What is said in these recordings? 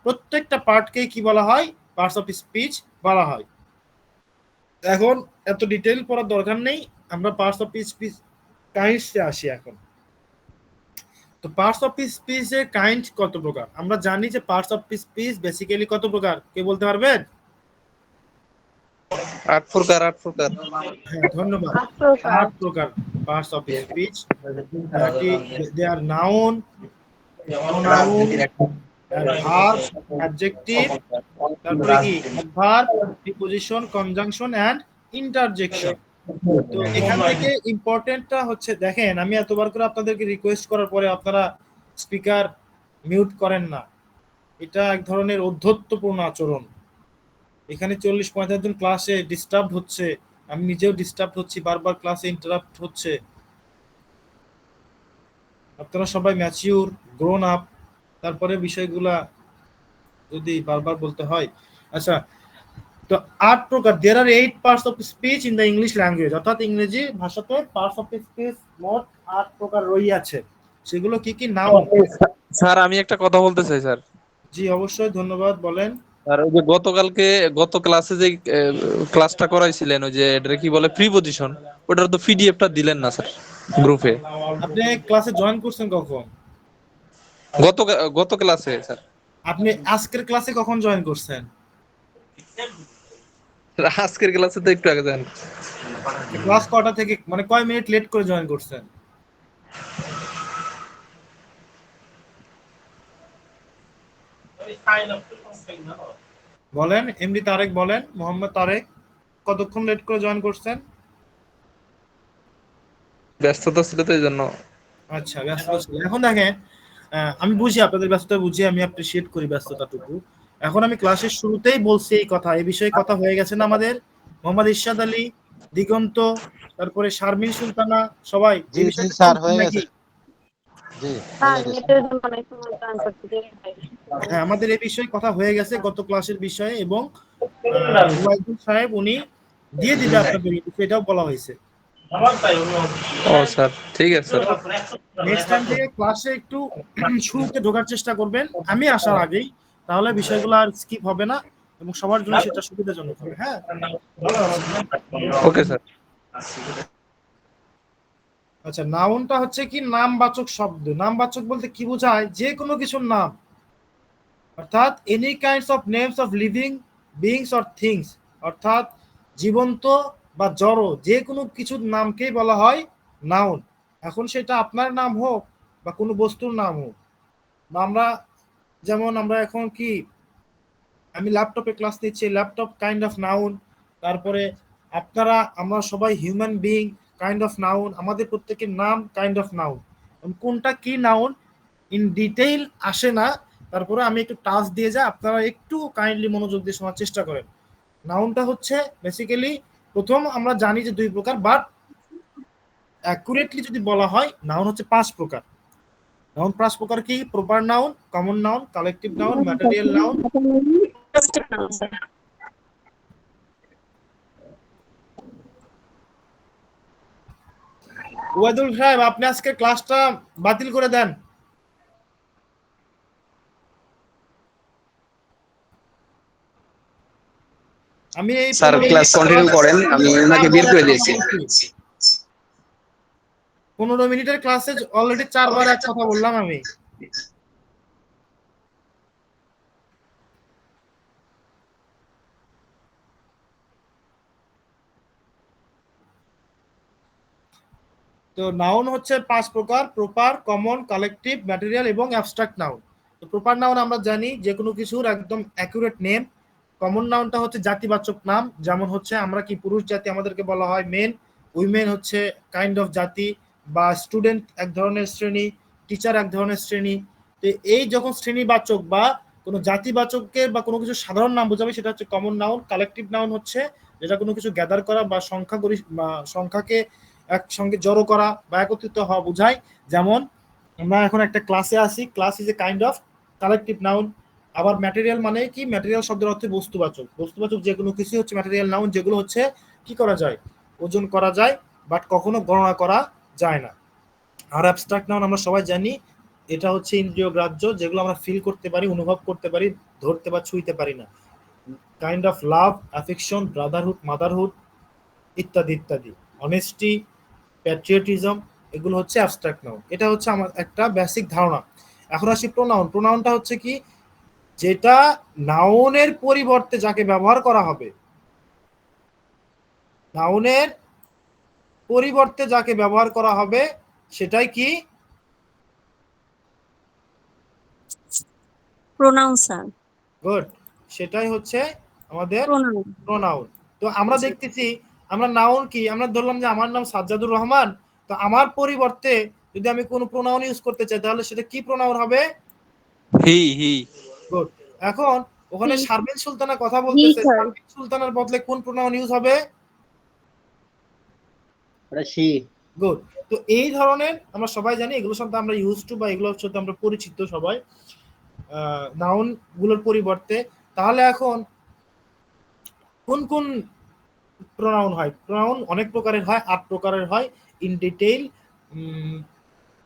প্রত্যেকটা পার্টকে কি বলা হয়? পার্টস অফ স্পিচ বলা হয়। এখন এত ডিটেইল পড়ার দরকার নেই, আমরা পার্টস অফ স্পিচ কাইন্ডসে আসি এখন। তো পার্টস অফ স্পিচের কাইন্ড কত প্রকার? আমরা জানি যে পার্টস অফ স্পিচ বেসিক্যালি কত প্রকার, কে বলতে পারবেন? 8 প্রকার। হ্যাঁ, ধন্যবাদ। 8 প্রকার। 8 প্রকার parts of speech. They are noun, pronoun, verb, adjective, তারপরে কি adverb, preposition, conjunction and interjection. তো এখান থেকে ইম্পর্টেন্টটা হচ্ছে, দেখেন আমি এতবার করে আপনাদেরকে রিকোয়েস্ট করার পরে আপনারা স্পিকার মিউট করেন না, এটা এক ধরনের অধ্যত্বপূর্ণ আচরণ। এখানে 40-45 জন ক্লাসে ডিস্টার্ব হচ্ছে, আমি নিজেও ডিস্টার্ব হচ্ছি, বারবার ক্লাসে ইন্টারাপ্ট হচ্ছে। আপনারা সবাই ম্যাচিউর, গ্রোন আপ, তারপরে বিষয়গুলা যদি বারবার বলতে হয়। আচ্ছা, তো 8 প্রকার, দেয়ার are 8 parts of speech in the English language, অর্থাৎ ইংরেজি ভাষাতে পার্টস অফ স্পিচ মোট 8 প্রকার রয়েছে। সেগুলো কি কি? নাউন। স্যার আমি একটা কথা বলতে চাই স্যার। জি অবশ্যই, ধন্যবাদ, বলেন। আর ওই যে গত ক্লাসে যে ক্লাসটা করাইছিলেন, ওই যে এটা কি বলে প্রিপজিশন, ওটার তো পিডিএফটা দিলেন না স্যার গ্রুপে। আপনি ক্লাসে জয়েন করছেন কখন? গত গত ক্লাসে স্যার। আপনি আজকের ক্লাসে কখন জয়েন করছেন? আজকের ক্লাসে তো একটু আগে যান। ক্লাস কটা থেকে, মানে কয় মিনিট লেট করে জয়েন করছেন? বলেন, এমডি তারেক বলেন, মোহাম্মদ তারেক, কতক্ষণ লেট করে জয়েন করছেন? ব্যস্ততা ছিল তো এই জন্য। আচ্ছা, ব্যস্ততা ছিল। এখন দেখেন, আমি বুঝি আপনাদের ব্যস্ততা, বুঝি, আমি অ্যাপ্রিশিয়েট করি ব্যস্ততাটুকু। এখন আমি ক্লাসের শুরুতেই বলছি এই কথা, এই বিষয়ে কথা হয়ে গেছে না আমাদের? মোহাম্মদ ইরশাদ আলী, দিগন্ত, তারপরে শারমিন সুলতানা, সবাই জি এই জি বিষয়টা স্যার, শুনছেন হয়ে নাকি? গেছে। জি, হ্যাঁ, হয়ে গেছে। নেটের জন্য অনেক সময় জয়েন করতে দেরি হয়। হ্যাঁ, আমাদের এই বিষয়ে কথা হয়ে গেছে গত ক্লাসের বিষয়ে, এবং ওয়াইদুল সাহেব উনি দিয়ে দিবে আপনাদের, সেটাও বলা হয়েছে। ও স্যার ঠিক আছে স্যার। নেক্সট টাইম থেকে ক্লাসে একটু শুরুতে ঢোকার চেষ্টা করবেন আমি আসার আগেই, তাহলে বিষয়গুলো আর স্কিপ হবে না এবং সবার জন্য সেটা সুবিধাজনক হবে। হ্যাঁ, ওকে স্যার। আচ্ছা, নাউনটা হচ্ছে কি? নামবাচক শব্দ। নামবাচক বলতে কি বোঝায়? যে কোনো কিছুর নাম, অর্থাৎ any kinds of names of living beings or things, অর্থাৎ জীবন্ত বা জড় যে কোনো কিছুর নামকেই বলা হয় নাউন। এখন সেটা আপনার নাম হোক বা কোনো বস্তুর নাম হোক, বা আমরা যেমন আমরা এখন কি, আমি ল্যাপটপে ক্লাস নিচ্ছি, ল্যাপটপ কাইন্ড অফ নাউন। তারপরে আপনারা, আমরা সবাই human being, kind of noun. আমাদের প্রত্যেকের নাম কাইন্ড অফ নাউন। কোনটা কি নাউন ইন ডিটেইল আসে না, তারপরে আমি একটু টাচ দিয়ে যাই, আপনারা একটু কাইন্ডলি মনোযোগ দিয়ে শোনার চেষ্টা করেন। নাউনটা হচ্ছে বেসিক্যালি, প্রথম আমরা জানি যে 2 প্রকার, বাট অ্যাকুরেটলি যদি বলা হয় নাউন হচ্ছে 5 প্রকার। নাউন 5 প্রকার কি? Proper noun, common noun, collective noun, material noun. Wadul সাহেব, আপনি আজকে ক্লাসটা বাতিল করে দেন। আমি এই স্যার ক্লাস কন্টিনিউ করেন, আমি ওনাকে বের করে দিয়েছি। 15 মিনিটের ক্লাসে অলরেডি 4 বার এক কথা বললাম আমি। তো নাউন হচ্ছে 5 প্রকার: প্রপার, কমন, কালেকটিভ, ম্যাটেরিয়াল এবং অ্যাবস্ট্রাক্ট নাউন। তো প্রপার নাউন আমরা জানি যে কোনো কিছুর একদম অ্যাকুরেট নেম। কমন নাউনটা হচ্ছে জাতিবাচক নাম, যেমন হচ্ছে আমরা কি পুরুষ জাতি, আমাদেরকে বলা হয় মেন। উইমেন হচ্ছে কাইন্ড অফ জাতি, বা স্টুডেন্ট এক ধরনের শ্রেণী, টিচার এক ধরনের শ্রেণী। তো এই যখন শ্রেণীবাচক বা কোনো জাতিবাচককে বা কোনো কিছু সাধারণ নাম বোঝাবে, সেটা হচ্ছে কমন নাউন। কালেকটিভ নাউন হচ্ছে যেটা কোনো কিছু গ্যাদার করা বা সংখ্যাকে একসঙ্গে জড়ো করা বা একত্রিত হওয়া বোঝায়। যেমন আমরা এখন একটা ক্লাসে আছি, class is a kind of collective noun. আবার ম্যাটেরিয়াল মানে কি? ম্যাটেরিয়াল শব্দের অর্থে বস্তুবাচক। বস্তুবাচক যে কোনো কিছু হচ্ছে ম্যাটেরিয়াল নাউন, যেগুলো হচ্ছে কি করা যায়? ওজন করা যায়, বাট কখনো গণনা করা যায় না। আর অ্যাবস্ট্রাক্ট নাউন আমরা সবাই জানি, এটা হচ্ছে ইন্দ্রিয় গ্রাহ্য, যেগুলো আমরা ফিল করতে পারি, অনুভব করতে পারি, ধরতে বা ছুঁইতে পারি না। Kind of love, affection, Brotherhood, motherhood ইত্যাদি ইত্যাদি, অনেস্টি, প্যাট্রিয়টিজম, এগুলো হচ্ছে অ্যাবস্ট্রাক্ট নাউন। এটা হচ্ছে আমার একটা বেসিক ধারণা। এখন আসি প্রোনাউন। প্রোনাউনটা হচ্ছে কি, যেটা নাউনের পরিবর্তে যাকে ব্যবহার করা হবে, নাউনের পরিবর্তে যাকে ব্যবহার করা হবে সেটাই কি? Pronoun sir. গুড, সেটাই হচ্ছে আমাদের প্রোনাউন। প্রোনাউন। তো আমরা জি। দেখতেছি, আমরা নাউন কি, আমরা ধরলাম যে আমার নাম সাজ্জাদুর রহমান, তো আমার পরিবর্তে যদি আমি কোনো প্রোনাউন ইউজ করতে চাই তাহলে সেটা কি প্রোনাউন হবে? হি। গুড। এখন ওখানে হি। শারমিন সুলতানা কথা হি বলতেছে, স্যার। শারমিন সুলতানার বদলে কোন প্রোনাউন ইউজ হবে? ওটা সি। গুড। তো এই ধরনের আমরা সবাই জানি, এগুলোর সাথে আমরা ইউজ টু বা এগুলোর সাথে আমরা পরিচিত সবাই নাউন গুলোর পরিবর্তে। তাহলে এখন কোন কোন প্রোনাউন হয়? প্রোনাউন অনেক প্রকারের হয়, 8 প্রকারের হয়। ইন ডিটেইল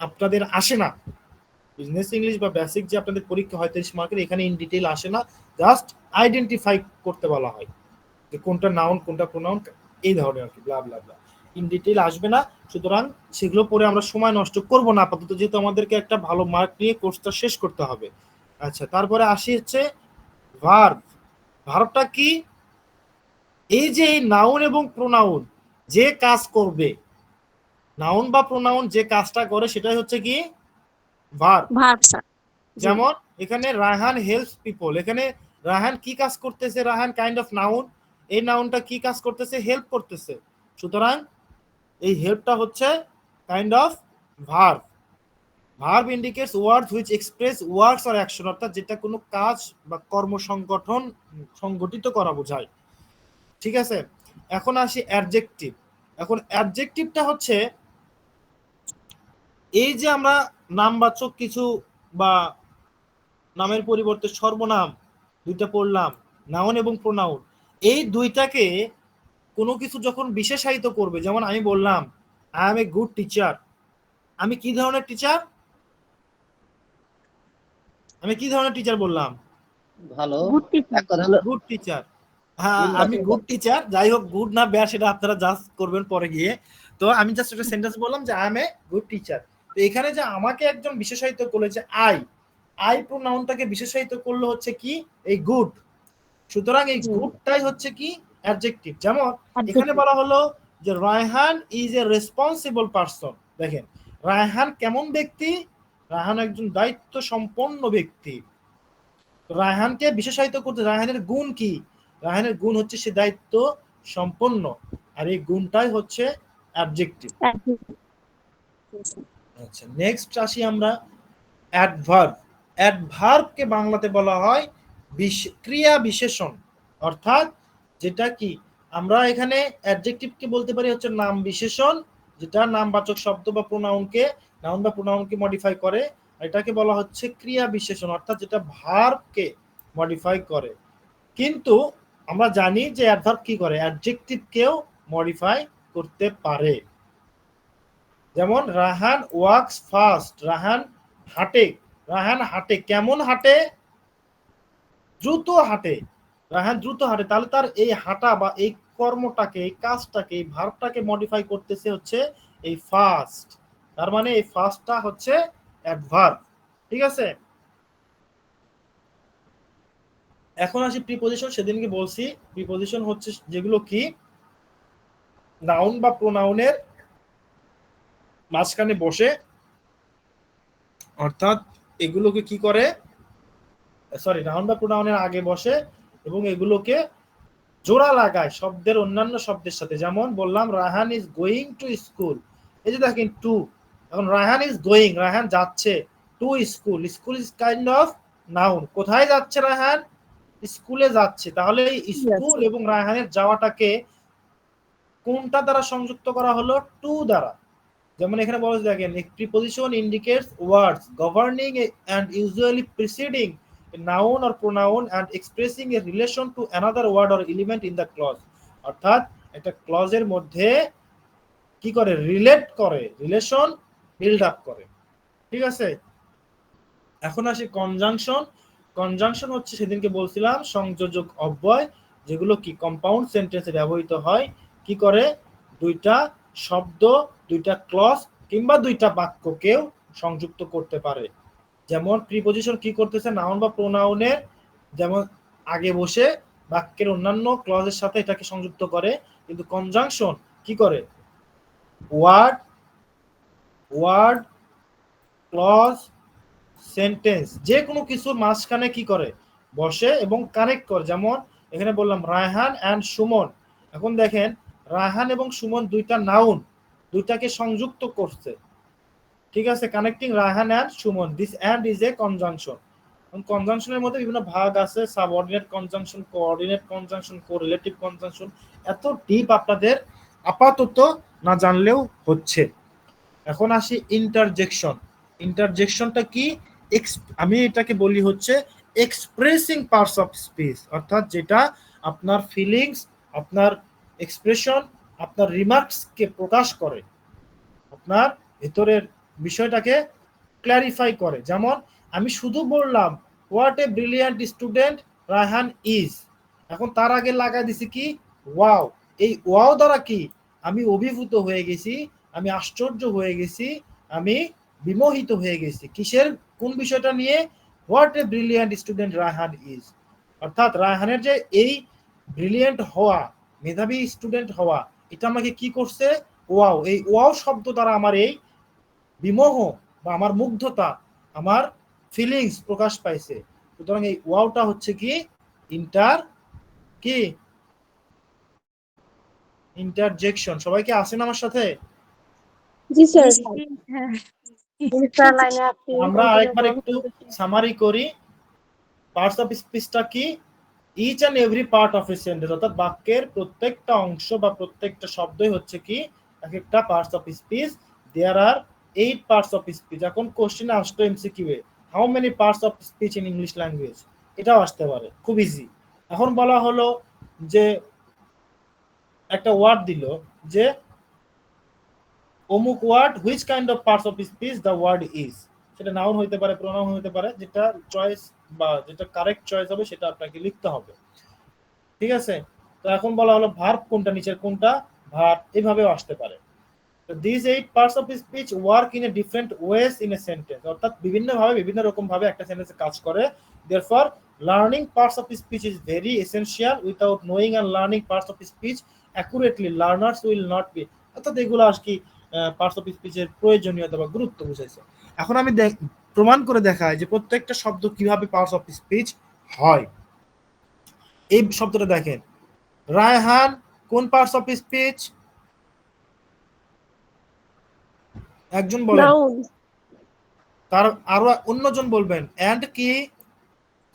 আপনাদের আসে না, বিজনেস ইংলিশ বা বেসিক যে আপনাদের পরীক্ষা হয় 30 মার্কের, এখানে ইন ডিটেইল আসে না, জাস্ট আইডেন্টিফাই করতে বলা হয় যে কোনটা নাউন কোনটা প্রোনাউন, এই ধরনের আর কি, ব্লা ব্লা ব্লা। ইন ডিটেইল আসবে না, সুতরাং সেগুলো পরে আমরা সময় নষ্ট করব না আপাতত, যেহেতু আমাদেরকে একটা ভালো মার্ক নিয়ে কোর্সটা শেষ করতে হবে। আচ্ছা, তারপরে আসি হচ্ছে ভার্ব। ভার্বটা কি? এই যে নাউন এবং প্রোনাউন যে কাজ করবে, নাউন বা প্রোনাউন যে কাজটা করে সেটাই হচ্ছে কি? ভার্ব। Verb sir. জি। যেমন এখানে রায়হান হেল্পস পিপল, এখানে রায়হান কি কাজ করতেছে? রায়হান কাইন্ড অফ নাউন, এই নাউনটা কি কাজ করতেছে? হেল্প করতেছে, সুতরাং এই হেল্পটা হচ্ছে kind of verb. Verb indicates words which express works or action, অর্থাৎ যেটা কোনো কাজ বা কর্ম সংগঠিত করা বোঝায়। ঠিক আছে, এখন আসি অ্যাডজেক্টিভ। এখন অ্যাডজেক্টিভটা হচ্ছে এই যে আমরা নামবাচক কিছু বা নামের পরিবর্তে সর্বনাম দুইটা পড়লাম, নাউন এবং প্রোনাউন, এই দুইটাকে কোনো কিছু যখন বিশেষায়িত করবে, যেমন আমি বললাম I M a good teacher, আমি কি ধরনের টিচার? আমি কি ধরনের টিচার বললাম? ভালো। Good teacher. এক কথা হলো গুড টিচার। হ্যাঁ, আমি নির্বাচন। গুড টিচার, যাই হোক গুড না ব্যাড সেটা আপনারা জাজ করবেন পরে গিয়ে। তো আমি জাস্ট একটা সেন্টেন্স বললাম যে I M a good teacher. তো এখানে যে আমাকে একজন বিশেষায়িত করেছে আই, আই প্রোনাউনটাকে বিশেষায়িত করলো হচ্ছে কি? এই গুড। সুতরাং এই জি। গুডটাই হচ্ছে কি? অ্যাডজেক্টিভ। যেমন এখানে অ্যাডজেক্টিভ। বলা হলো যে Raihan is a responsible person. দেখেন, রায়হান কেমন ব্যক্তি? রায়হান একজন দায়িত্ব সম্পন্ন ব্যক্তি। রায়হানকে বিশেষায়িত করতে, রায়হানের গুণ কি? রায়হানের গুণ হচ্ছে সে দায়িত্ব সম্পন্ন, আর এই গুণটাই হচ্ছে অ্যাডজেক্টিভ। অ্যাডজেক্টিভ। আচ্ছা, নেক্সট আসি আমরা অ্যাডভার্ব। অ্যাডভার্বকে বাংলাতে বলা হয় ক্রিয়া বিশেষণ, অর্থাৎ যেটা কি আমরা এখানে অ্যাডজেক্টিভকে বলতে পারি হচ্ছে নাম বিশেষণ, যেটা নামবাচক শব্দ বা প্রোনাউনকে, নাউন বা প্রোনাউনকে মডিফাই করে। এটাকে বলা হচ্ছে ক্রিয়া বিশেষণ, অর্থাৎ যেটা ভার্বকে মডিফাই করে। কিন্তু আমরা জানি যে অ্যাডভার্ব কি করে? অ্যাডজেক্টিভকেও মডিফাই করতে পারে। যেমন রাহান ওয়ার্কস ফাস্ট, রাহান হাঁটে। রাহান হাঁটে, কেমন হাঁটে? দ্রুত হাঁটে। রাহান দ্রুত হাঁটে, তাহলে তার এই হাঁটা বা এই কর্মটাকে, এই কাজটাকে, এই ভার্বটাকে মডিফাই করতেছে হচ্ছে এই ফাস্ট। তার মানে এই ফাস্টটা হচ্ছে অ্যাডভার্ব। ঠিক আছে, এখন আসি প্রিপজিশন। সেদিনকে বলছি প্রিপজিশন হচ্ছে যেগুলো কি নাউন বা প্রোনাউনের মাঝখানে বসে, অর্থাৎ এগুলোকে কি করে, সরি, নাউন বা প্রোনাউনের আগে বসে এবং এগুলোকে জোড়া লাগায় শব্দের অন্যান্য শব্দের সাথে। যেমন বললাম Raihan is going to school, এই যে দেখেন টু, এখন রায়হান ইজ গোয়িং, রায়হান যাচ্ছে to school, school is kind of noun. কোথায় যাচ্ছে রায়হান? স্কুলে যাচ্ছে। তাহলে এই স্কুল এবং রায়হানের যাওয়াটাকে কোনটা দ্বারা সংযুক্ত করা হলো? টু দ্বারা। যেমন এখানে বলা হচ্ছে দেখেন, preposition indicates words governing and usually preceding a noun or pronoun and expressing a relation to another word or element in the clause, অর্থাৎ একটা ক্লজের মধ্যে কি করে? রিলেট করে, রিলেশন বিল্ড আপ করে। ঠিক আছে, এখন আসি কনজাংশন। কনজাংশন হচ্ছে সেদিনকে বলছিলাম সংযোজক অব্যয়, যেগুলো কি কম্পাউন্ড সেন্টেন্সে ব্যবহৃত হয়। কি করে? দুইটা শব্দ, দুইটা ক্লজ কিংবা দুইটা বাক্যকেও সংযুক্ত করতে পারে। যেমন প্রিপজিশন কি করতেছে, নাউন বা প্রোনাউনের যেমন আগে বসে বাক্যের অন্যান্য ক্লজের সাথে এটাকে সংযুক্ত করে, কিন্তু কনজাংশন কি করে? ওয়ার্ড, ওয়ার্ড, ক্লজ, সেন্টেন্স যে কোনো কিছুর মাঝখানে কি করে? বসে এবং কানেক্ট করে। যেমন এখানে বললাম রায়হান অ্যান্ড সুমন। এখন দেখেন রায়হান এবং সুমন দুইটা নাউন, দুইটাকে সংযুক্ত করছে। ঠিক আছে, connecting Raihan and Suman, this and is a conjunction. কনজাংশনের মধ্যে বিভিন্ন ভাগ আছে, subordinate conjunction, coordinate conjunction, correlative conjunction. এত ডিপ আপনাদের আপাতত না জানলেও হচ্ছে। এখন আসি ইন্টারজেকশন। ইন্টারজেকশনটা কি? আমি এটাকে বলি হচ্ছে এক্সপ্রেসিং পার্টস অফ স্পিচ, অর্থাৎ যেটা আপনার ফিলিংস, আপনার এক্সপ্রেশন, আপনার রিমার্কসকে প্রকাশ করে, আপনার ভেতরের বিষয়টাকে ক্ল্যারিফাই করে। যেমন আমি শুধু বললাম what a brilliant student Raihan is, এখন তার আগে লাগাই দিছি কি? ওয়াও। এই ওয়াও দ্বারা কি আমি অভিভূত হয়ে গেছি, আমি আশ্চর্য হয়ে গেছি, আমি বিমোহিত হয়ে গেছি। কিসের, কোন বিষয়টা নিয়ে? What a brilliant student Raihan is. অর্থাৎ রায়হানের যে এই ব্রিলিয়ান্ট হওয়া, মেধাবী স্টুডেন্ট হওয়া, এটা আমাকে কি করছে? ওয়াও। এই ওয়াও শব্দ দ্বারা আমার এই বিমোহ বা আমার মুগ্ধতা, আমার ফিলিংস প্রকাশ পাইছে। সুতরাং এই ওয়াওটা হচ্ছে কি? কি ইন্টারজেকশন। সবাই কি আছেন আমার সাথে? জি স্যার। আমরা আরেকবার একটু সামারি করি। পার্টস অফ স্পিচটা কি? Each and every part of a sentence, অর্থাৎ বাক্যের প্রত্যেকটা অংশ বা প্রত্যেকটা শব্দই হচ্ছে কি এক একটা parts of speech. There are 8 parts of speech. এখন কোশ্চেন আসতো এমসিকিউ এ, how many parts of speech in English language, এটাও আসতে পারে, খুব ইজি। এখন বলা হলো যে একটা ওয়ার্ড দিল যে অমুক word, which kind of parts of speech the word is. সেটা নাউন হইতে পারে, প্রোনাউন হইতে পারে, যেটা চয়েস বা যেটা কারেক্ট চয়েস হবে সেটা আপনাকে লিখতে হবে। ঠিক আছে, তো এখন বলা হলো ভার্ব কোনটা, নিচের কোনটা ভার্ব, এইভাবেও আসতে পারে। তো this 8 parts of speech work in a different ways in a sentence, অর্থাৎ বিভিন্ন ভাবে বিভিন্ন রকম ভাবে একটা সেন্টেন্সে কাজ করে। Therefore learning parts of speech is very essential. Without knowing and learning parts of speech accurately, learners will not be. অর্থাৎ এগুলো আর কি পার্টস অফ স্পিচের প্রয়োজনীয়তা বা গুরুত্ব বুঝাইছে। এখন আমি প্রমাণ করে দেখাই যে প্রত্যেকটা শব্দ কিভাবে পার্টস অফ স্পিচ হয়। এই শব্দটা দেখেন, রায়হান কোন পার্টস অফ স্পিচ? একজন বলেন, তার আরো অন্যজন বলবেন। এন্ড কি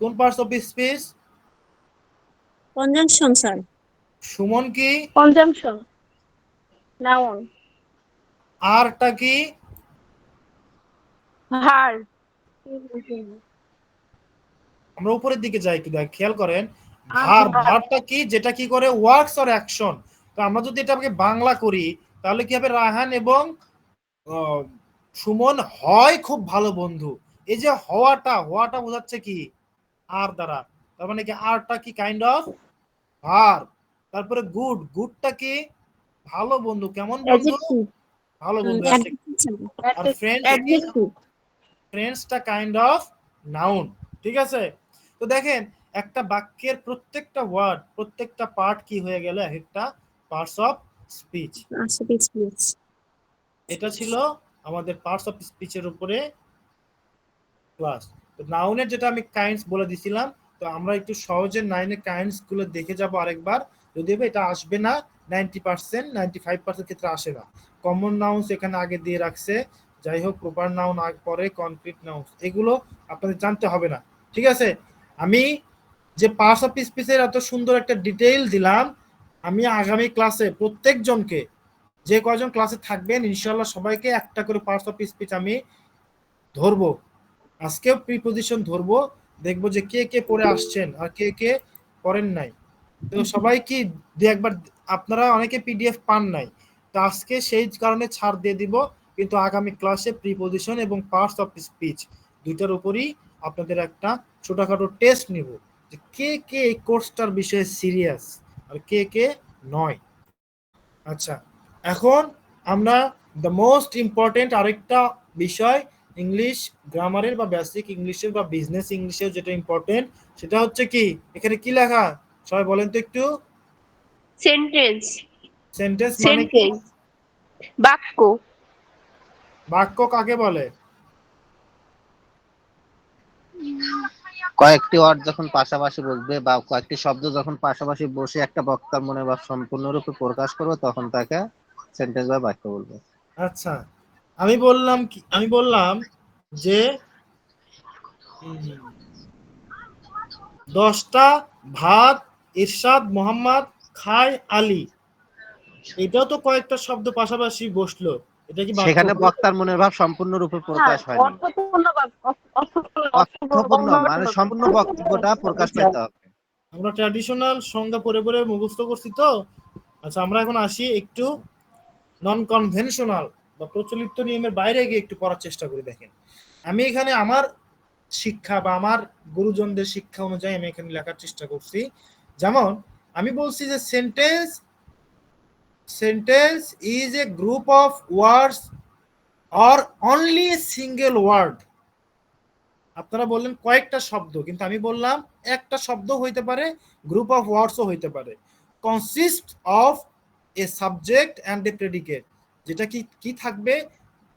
কোন parts of speech? Conjunction sir. Suman কি? কনজাংশন, নাউন, আরটা কি? ভার, আমরা উপরের দিকে যাই, একটু খেয়াল করেন। ভারটা কি? যেটা কি করে? Works or action. তো আমরা যদি এটাকে বাংলা করি তাহলে কি হবে? রায়হান এবং সুমন হয় খুব ভালো বন্ধু। এই যে হওয়াটা বোঝাচ্ছে কি? আর দ্বারা। তার মানে কি আরটা কি কাইন্ড অফ ভার্ব। তারপরে গুডটা কি? ভালো বন্ধু। কেমন বন্ধু? ভালো বন্ধু। আর ফ্রেন্ডসটা কাইন্ড অফ নাউন। ঠিক আছে, তো দেখেন একটা বাক্যের প্রত্যেকটা ওয়ার্ড, প্রত্যেকটা পার্ট কি হয়ে গেল? এক একটা পার্টস অফ স্পিচ। এটা ছিল আমাদের পার্টস অফ স্পিচের উপরে ক্লাস। তো নাউনের যেটা আমি কাইন্ডস বলে দিছিলাম, তো আমরা একটু সহজে 9 এর কাইন্ডস গুলো দেখে যাব আরেকবার। যদিও এটা আসবে না 90%, 95% ক্ষেত্রে আসে না। কমন নাউন্স এখানে আগে দিয়ে রাখছে, যাই হোক প্রপার নাউন পরে, কনক্রিট নাউন্স, এগুলো আপনাদের জানতে হবে না। ঠিক আছে, আমি যে পার্টস অফ স্পিচের এত সুন্দর একটা ডিটেইল দিলাম, আমি আগামী ক্লাসে প্রত্যেকজনকে, যে কয়জন ক্লাসে থাকবেন ইনশাআল্লাহ সবাইকে একটা করে পার্টস অফ স্পিচ আমি ধরবো। আজকেও প্রিপজিশন ধরবো, দেখবো যে কে কে পড়ে আসছেন আর কে কে পড়েন নাই। তো সবাই কি একবার, আপনারা অনেকে পিডিএফ পান নাই, তো আজকে সেই কারণে ছাড় দিয়ে দিব, কিন্তু আগামী ক্লাসে প্রিপজিশন এবং পার্টস অফ স্পিচ দুইটার উপরই আপনাদের একটা ছোটখাটো টেস্ট নিব যে কে কে এই কোর্সটার বিষয়ে সিরিয়াস আর কে কে নয়। আচ্ছা, এখন আমরা দ্য মোস্ট ইম্পর্টেন্ট আরেকটা বিষয় ইংলিশ গ্রামারের বা বেসিক ইংলিশের বা বিজনেস ইংলিশের যেটা ইম্পর্টেন্ট সেটা হচ্ছে কি, এখানে কি লেখা সবাই বলেন তো একটু। সেন্টেন্স। সেন্টেন্স মানে কি? সেন্টেন্স বাক্য। বাক্য কাকে বলে? কয়েকটি ওয়ার্ড যখন পাশাপাশি বলবে বা কয়েকটি শব্দ যখন পাশাপাশি বসে একটা বক্তার মনে ভাব সম্পূর্ণরূপে প্রকাশ করবে তখন তাকে সেন্টেন্স বা বাক্য বলবে। আচ্ছা, আমি বললাম যে 10টা ভাত ইরশাদ মোহাম্মদ খায় আলী, এটাও তো কয়েকটা শব্দ পাশাপাশি বসলো, এটা কি বাক্য? সেখানে বক্তার মনের ভাব সম্পূর্ণরূপে প্রকাশ হয়নি। অর্থপূর্ণ অর্থপূর্ণ মানে সম্পূর্ণ বক্তব্যটা প্রকাশ পেতে হবে। আমরা ট্র্যাডিশনাল সংজ্ঞা পড়ে পড়ে মুখস্থ করছি তো। আচ্ছা, আমরা এখন আসি একটু নন কনভেনশনাল বা প্রচলিত নিয়মের বাইরে গিয়ে একটু পড়ার চেষ্টা করি। দেখেন, আমি এখানে আমার শিক্ষা বা আমার গুরুজনদের শিক্ষা অনুযায়ী আমি এখানে লেখার চেষ্টা করছি। যেমন আমি বলছি যে sentence is a group of words or only a single word. আপনারা বললেন কয়েকটা শব্দ, কিন্তু আমি বললাম একটা শব্দ হইতে পারে, গ্রুপ অফ ওয়ার্ডসও হইতে পারে। Consist of A subject and a predicate, যেটা কি থাকবে,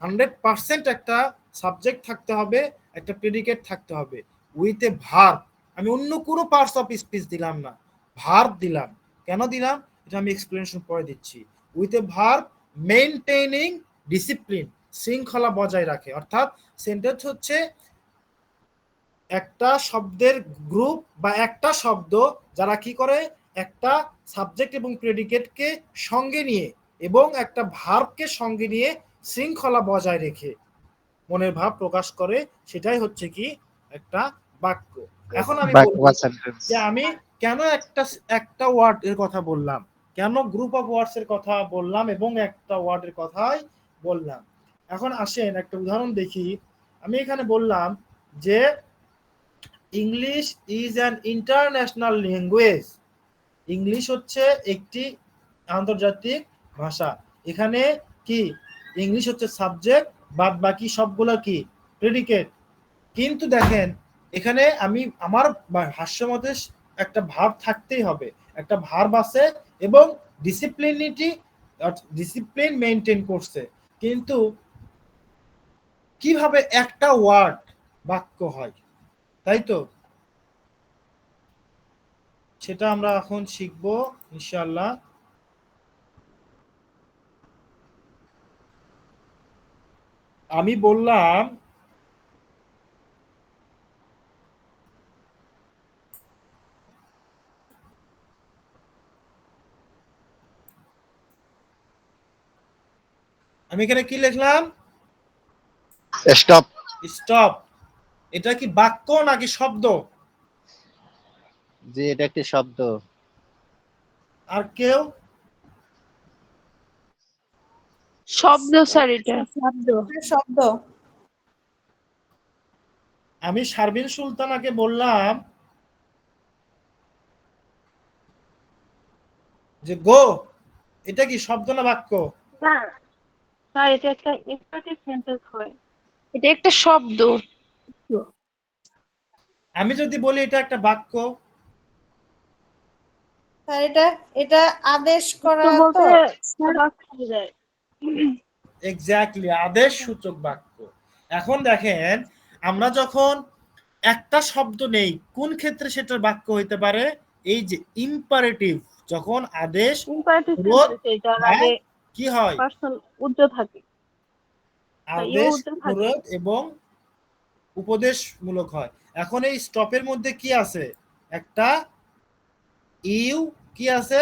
100% একটা সাবজেক্ট থাকতে হবে, একটা প্রেডিকেট থাকতে হবে, উইথ এ ভার্ব। আমি অন্য কোনো পার্টস অফ স্পিচ দিলাম না, ভার্ব দিলাম। কেন দিলাম এটা আমি এক্সপ্লেনেশন পরে দিচ্ছি। With a verb maintaining discipline, শৃঙ্খলা বজায় রাখে। অর্থাৎ সেন্টেন্স হচ্ছে একটা শব্দের গ্রুপ বা একটা শব্দ যারা কি করে, একটা সাবজেক্ট এবং প্রেডিকেটকে সঙ্গে নিয়ে এবং একটা ভার্বকে সঙ্গে নিয়ে শৃঙ্খলা বজায় রেখে মনের ভাব প্রকাশ করে, সেটাই হচ্ছে কি একটা বাক্য। এখন আমি বাক্য বলবো বা সেন্টেন্স। যে আমি কেন একটা ওয়ার্ড এর কথা বললাম, কেন গ্রুপ অফ ওয়ার্ডস এর কথা বললাম এবং একটা ওয়ার্ডের কথাই বললাম। এখন আসেন একটা উদাহরণ দেখি। আমি এখানে বললাম যে English is an international language, English হচ্ছে একটি আন্তর্জাতিক ভাষা। এখানে কি ইংলিশ হচ্ছে সাবজেক্ট, বাদ বাকি সবগুলো কি প্রেডিকেট। কিন্তু দেখেন এখানে আমি আমার ভাষ্য মতে একটা ভার্ব থাকতেই হবে, একটা ভার্ব আছে এবং ডিসিপ্লিন মেইনটেইন করছে। কিন্তু কিভাবে একটা ওয়ার্ড বাক্য হয়, তাই তো? সেটা আমরা এখন শিখবো ইনশাআল্লাহ। আমি বললাম আমি এখানে কি লিখলাম, স্টপ। স্টপ। এটা কি বাক্য নাকি শব্দ? যে এটা একটি শব্দ। আর কেউ? শব্দ স্যার, এটা শব্দ। শব্দ। আমি শারবিন সুলতানাকে বললাম যে গো, এটা কি শব্দ না বাক্য? না স্যার, এটা একটা ইম্পারেটিভ সেন্টেন্স হয়। এটা একটা শব্দ। আমি যদি বলি এটা একটা বাক্য, স্যার এটা এটা আদেশ করা তো তো। বলতে বাক্য হয়ে যায়। এক্স্যাক্টলি, আদেশ সূচক বাক্য। এখন দেখেন আমরা যখন একটা শব্দ নেই, কোন ক্ষেত্রে সেটার বাক্য হইতে পারে? এই যে ইম্পারেটিভ, যখন আদেশ ইম্পারেটিভ অনুরোধ সেন্টেন্স, এটার বা আগে কি হয়, পার্সন উজ্জ থাকে, আদেশ উজ্জ থাকে। অনুরোধ এবং উপদেশমূলক হয়। এখন এই স্টপের মধ্যে কি আছে, একটা ইউ কি আছে,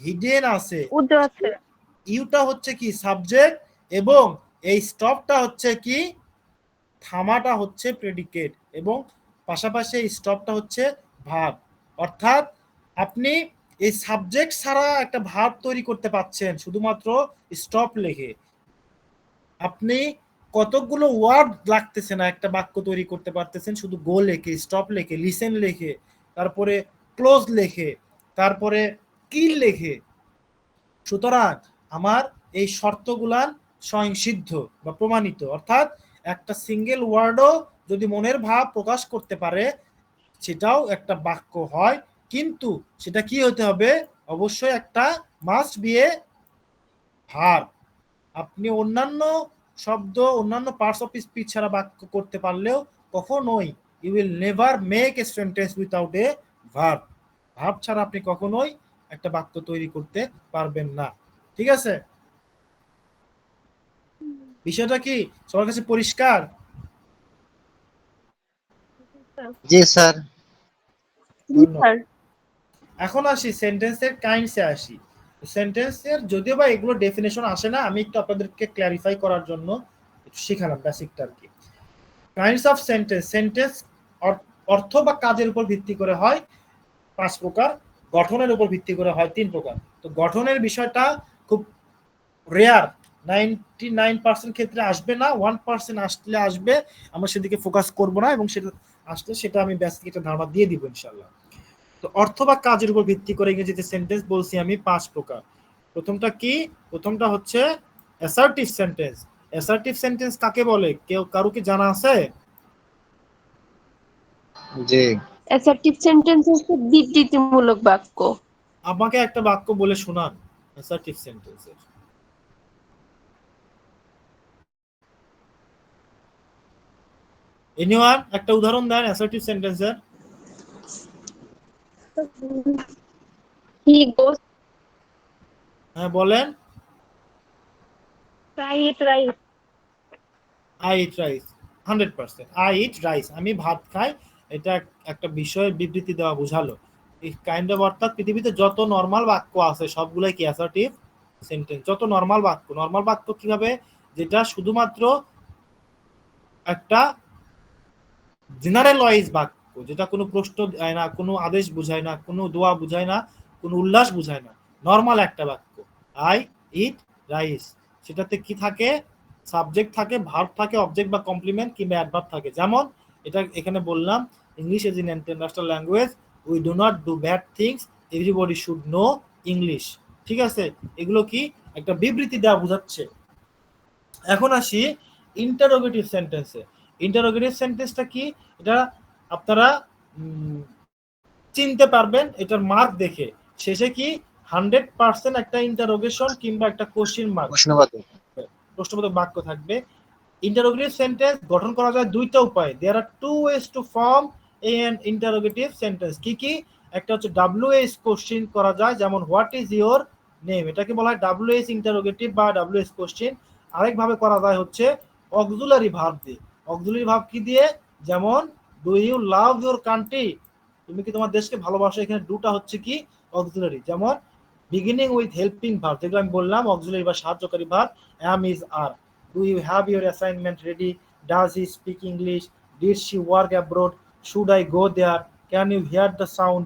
হিডেন আছে। উজ্জ আছে। ইউটা হচ্ছে কি সাবজেক্ট এবং এই স্টপটা হচ্ছে কি, থামাটা হচ্ছে প্রেডিকেট এবং পাশাপাশি এই স্টপটা হচ্ছে ভার্ব। অর্থাৎ আপনি এই সাবজেক্ট ছাড়া একটা ভার্ব তৈরি করতে পাচ্ছেন শুধুমাত্র স্টপ লিখে। আপনি কতগুলো ওয়ার্ড লাগতেছে না একটা বাক্য তৈরি করতে পারতেছেন, শুধু গো লেখে, স্টপ লেখে, লিসেন লেখে, তারপরে ক্লোজ লেখে, তারপরে কিল লেখে। সুতরাং আমার এই শর্তগুলান স্বয়ংসিদ্ধ বা প্রমাণিত, অর্থাৎ একটা সিঙ্গেল ওয়ার্ডও যদি মনের ভাব প্রকাশ করতে পারে সেটাও একটা বাক্য হয়, কিন্তু সেটা কি হতে হবে, অবশ্যই একটা মাস্ট বি এ ভার্ব। আপনি অন্যান্য শব্দ, অন্যান্য পার্টস অফ স্পিচ ছাড়া বাক্য করতে পারলেও কখনোই you will never make a sentence without a verb. Verb ছাড়া আপনি কখনোই একটা বাক্য তৈরি করতে পারবেন না। ঠিক আছে, বিষয়টা কি সবার কাছে পরিষ্কার? জি স্যার। স্যার এখন আসি সেন্টেন্সের কাইন্ডসে আসি। সেন্টেন্সের যদিও বা এগুলো ডেফিনেশন আসে না, আমি একটু আপনাদেরকে ক্ল্যারিফাই করার জন্য একটু শিখালাম বেসিকটা আর কি। কাইন্ডস অফ সেন্টেন্স, সেন্টেন্স অর্থ বা কাজের উপর ভিত্তি করে হয় 5 প্রকার, গঠনের উপর ভিত্তি করে হয় 3 প্রকার। তো গঠনের বিষয়টা খুব রেয়ার, 99% ক্ষেত্রে আসবে না, 1% আসলে আসবে, আমরা সেদিকে ফোকাস করব না, এবং সেটা আসলে সেটা আমি বেসিক একটা ধারণা দিয়ে দিব ইনশাআল্লাহ। তো অর্থ বা কাজের উপর ভিত্তি করে ইংরেজিতে সেন্টেন্স বলছি আমি 5 প্রকার। প্রথমটা কি? প্রথমটা হচ্ছে অ্যাসার্টিভ সেন্টেন্স। অ্যাসার্টিভ সেন্টেন্স কাকে বলে, কেউ কারো কি জানা আছে? জি। অ্যাসার্টিভ সেন্টেন্স হচ্ছে বিবৃতিমূলক বাক্য। আমাকে একটা বাক্য বলে শোনান অ্যাসার্টিভ সেন্টেন্সের। এনিওয়ান একটা উদাহরণ দেন অ্যাসার্টিভ সেন্টেন্সের। হি গোস হ্যাঁ বলেন। Right right. I eat rice, 100%। I eat rice, আমি ভাত খাই, এটা একটা বিষয়ের বিবৃতি দেওয়া বোঝালো। এই কাইন্ড অফ, অর্থাৎ পৃথিবীতে যত নর্মাল বাক্য আছে সবগুলাই কি অ্যাসার্টিভ সেন্টেন্স। যত নর্মাল বাক্য, নর্মাল বাক্য কিভাবে, যেটা শুধুমাত্র একটা জেনারেল ওয়াইজ বাক্য, যেটা কোনো প্রশ্ন দেয় না, কোনো আদেশ বুঝায় না, কোনো দোয়া বুঝায় না, কোনো উল্লাস বুঝায় না, নর্মাল একটা বাক্য। আই ইট রাইস, সেটাতে কি থাকে, সাবজেক্ট থাকে, ভার্ব থাকে, অবজেক্ট বা কমপ্লিমেন্ট কিংবা অ্যাডভার্ব থাকে। যেমন এটা এখানে বললাম, English is in international language, we do not do bad things, everybody should know English. ঠিক আছে, এগুলো কি একটা বিবৃতি দেওয়া বোঝাচ্ছে। এখন আসি ইন্টারোগেটিভ সেন্টেন্সে। ইন্টারোগেটিভ সেন্টেন্সটা কি, এটা আপনারা চিনতে পারবেন এটার মার্ক দেখে, শেষে কি 100% একটা ইন্টারোগেশন কিংবা একটা কোশ্চেন মার্ক, প্রশ্নবাচক। প্রশ্নবোধক বাক্য থাকবে। ইন্টারোগেটিভ সেন্টেন্স গঠন করা যায় দুইটা উপায়, দেয়ার আর 2 ways to form N interrogative sentence. কি কি? একটা হচ্ছে WH কোশ্চেন করা যায়, যেমন হোয়াট ইজ ইওর নেম, এটাকে বলা হয় WH ইন্টারোগেটিভ বা WH কোশ্চেন। আরেক ভাবে করা যায় হচ্ছে অক্সিলারি ভার্ব দিয়ে। অক্সিলারি ভার্ব কি দিয়ে? যেমন do you love your country, তুমি কি তোমার দেশকে ভালোবাসো, এখানে ডুটা হচ্ছে কি অক্সিলারি। যেমন বিগিনিং উইথ হেল্পিং ভার্ব, যেগুলো আমি বললাম অক্সিলারি বা সাহায্যকারী verb, am is are. Do you have your assignment ready? Does he speak English? Did she work abroad? Should I go there? Can you hear the sound?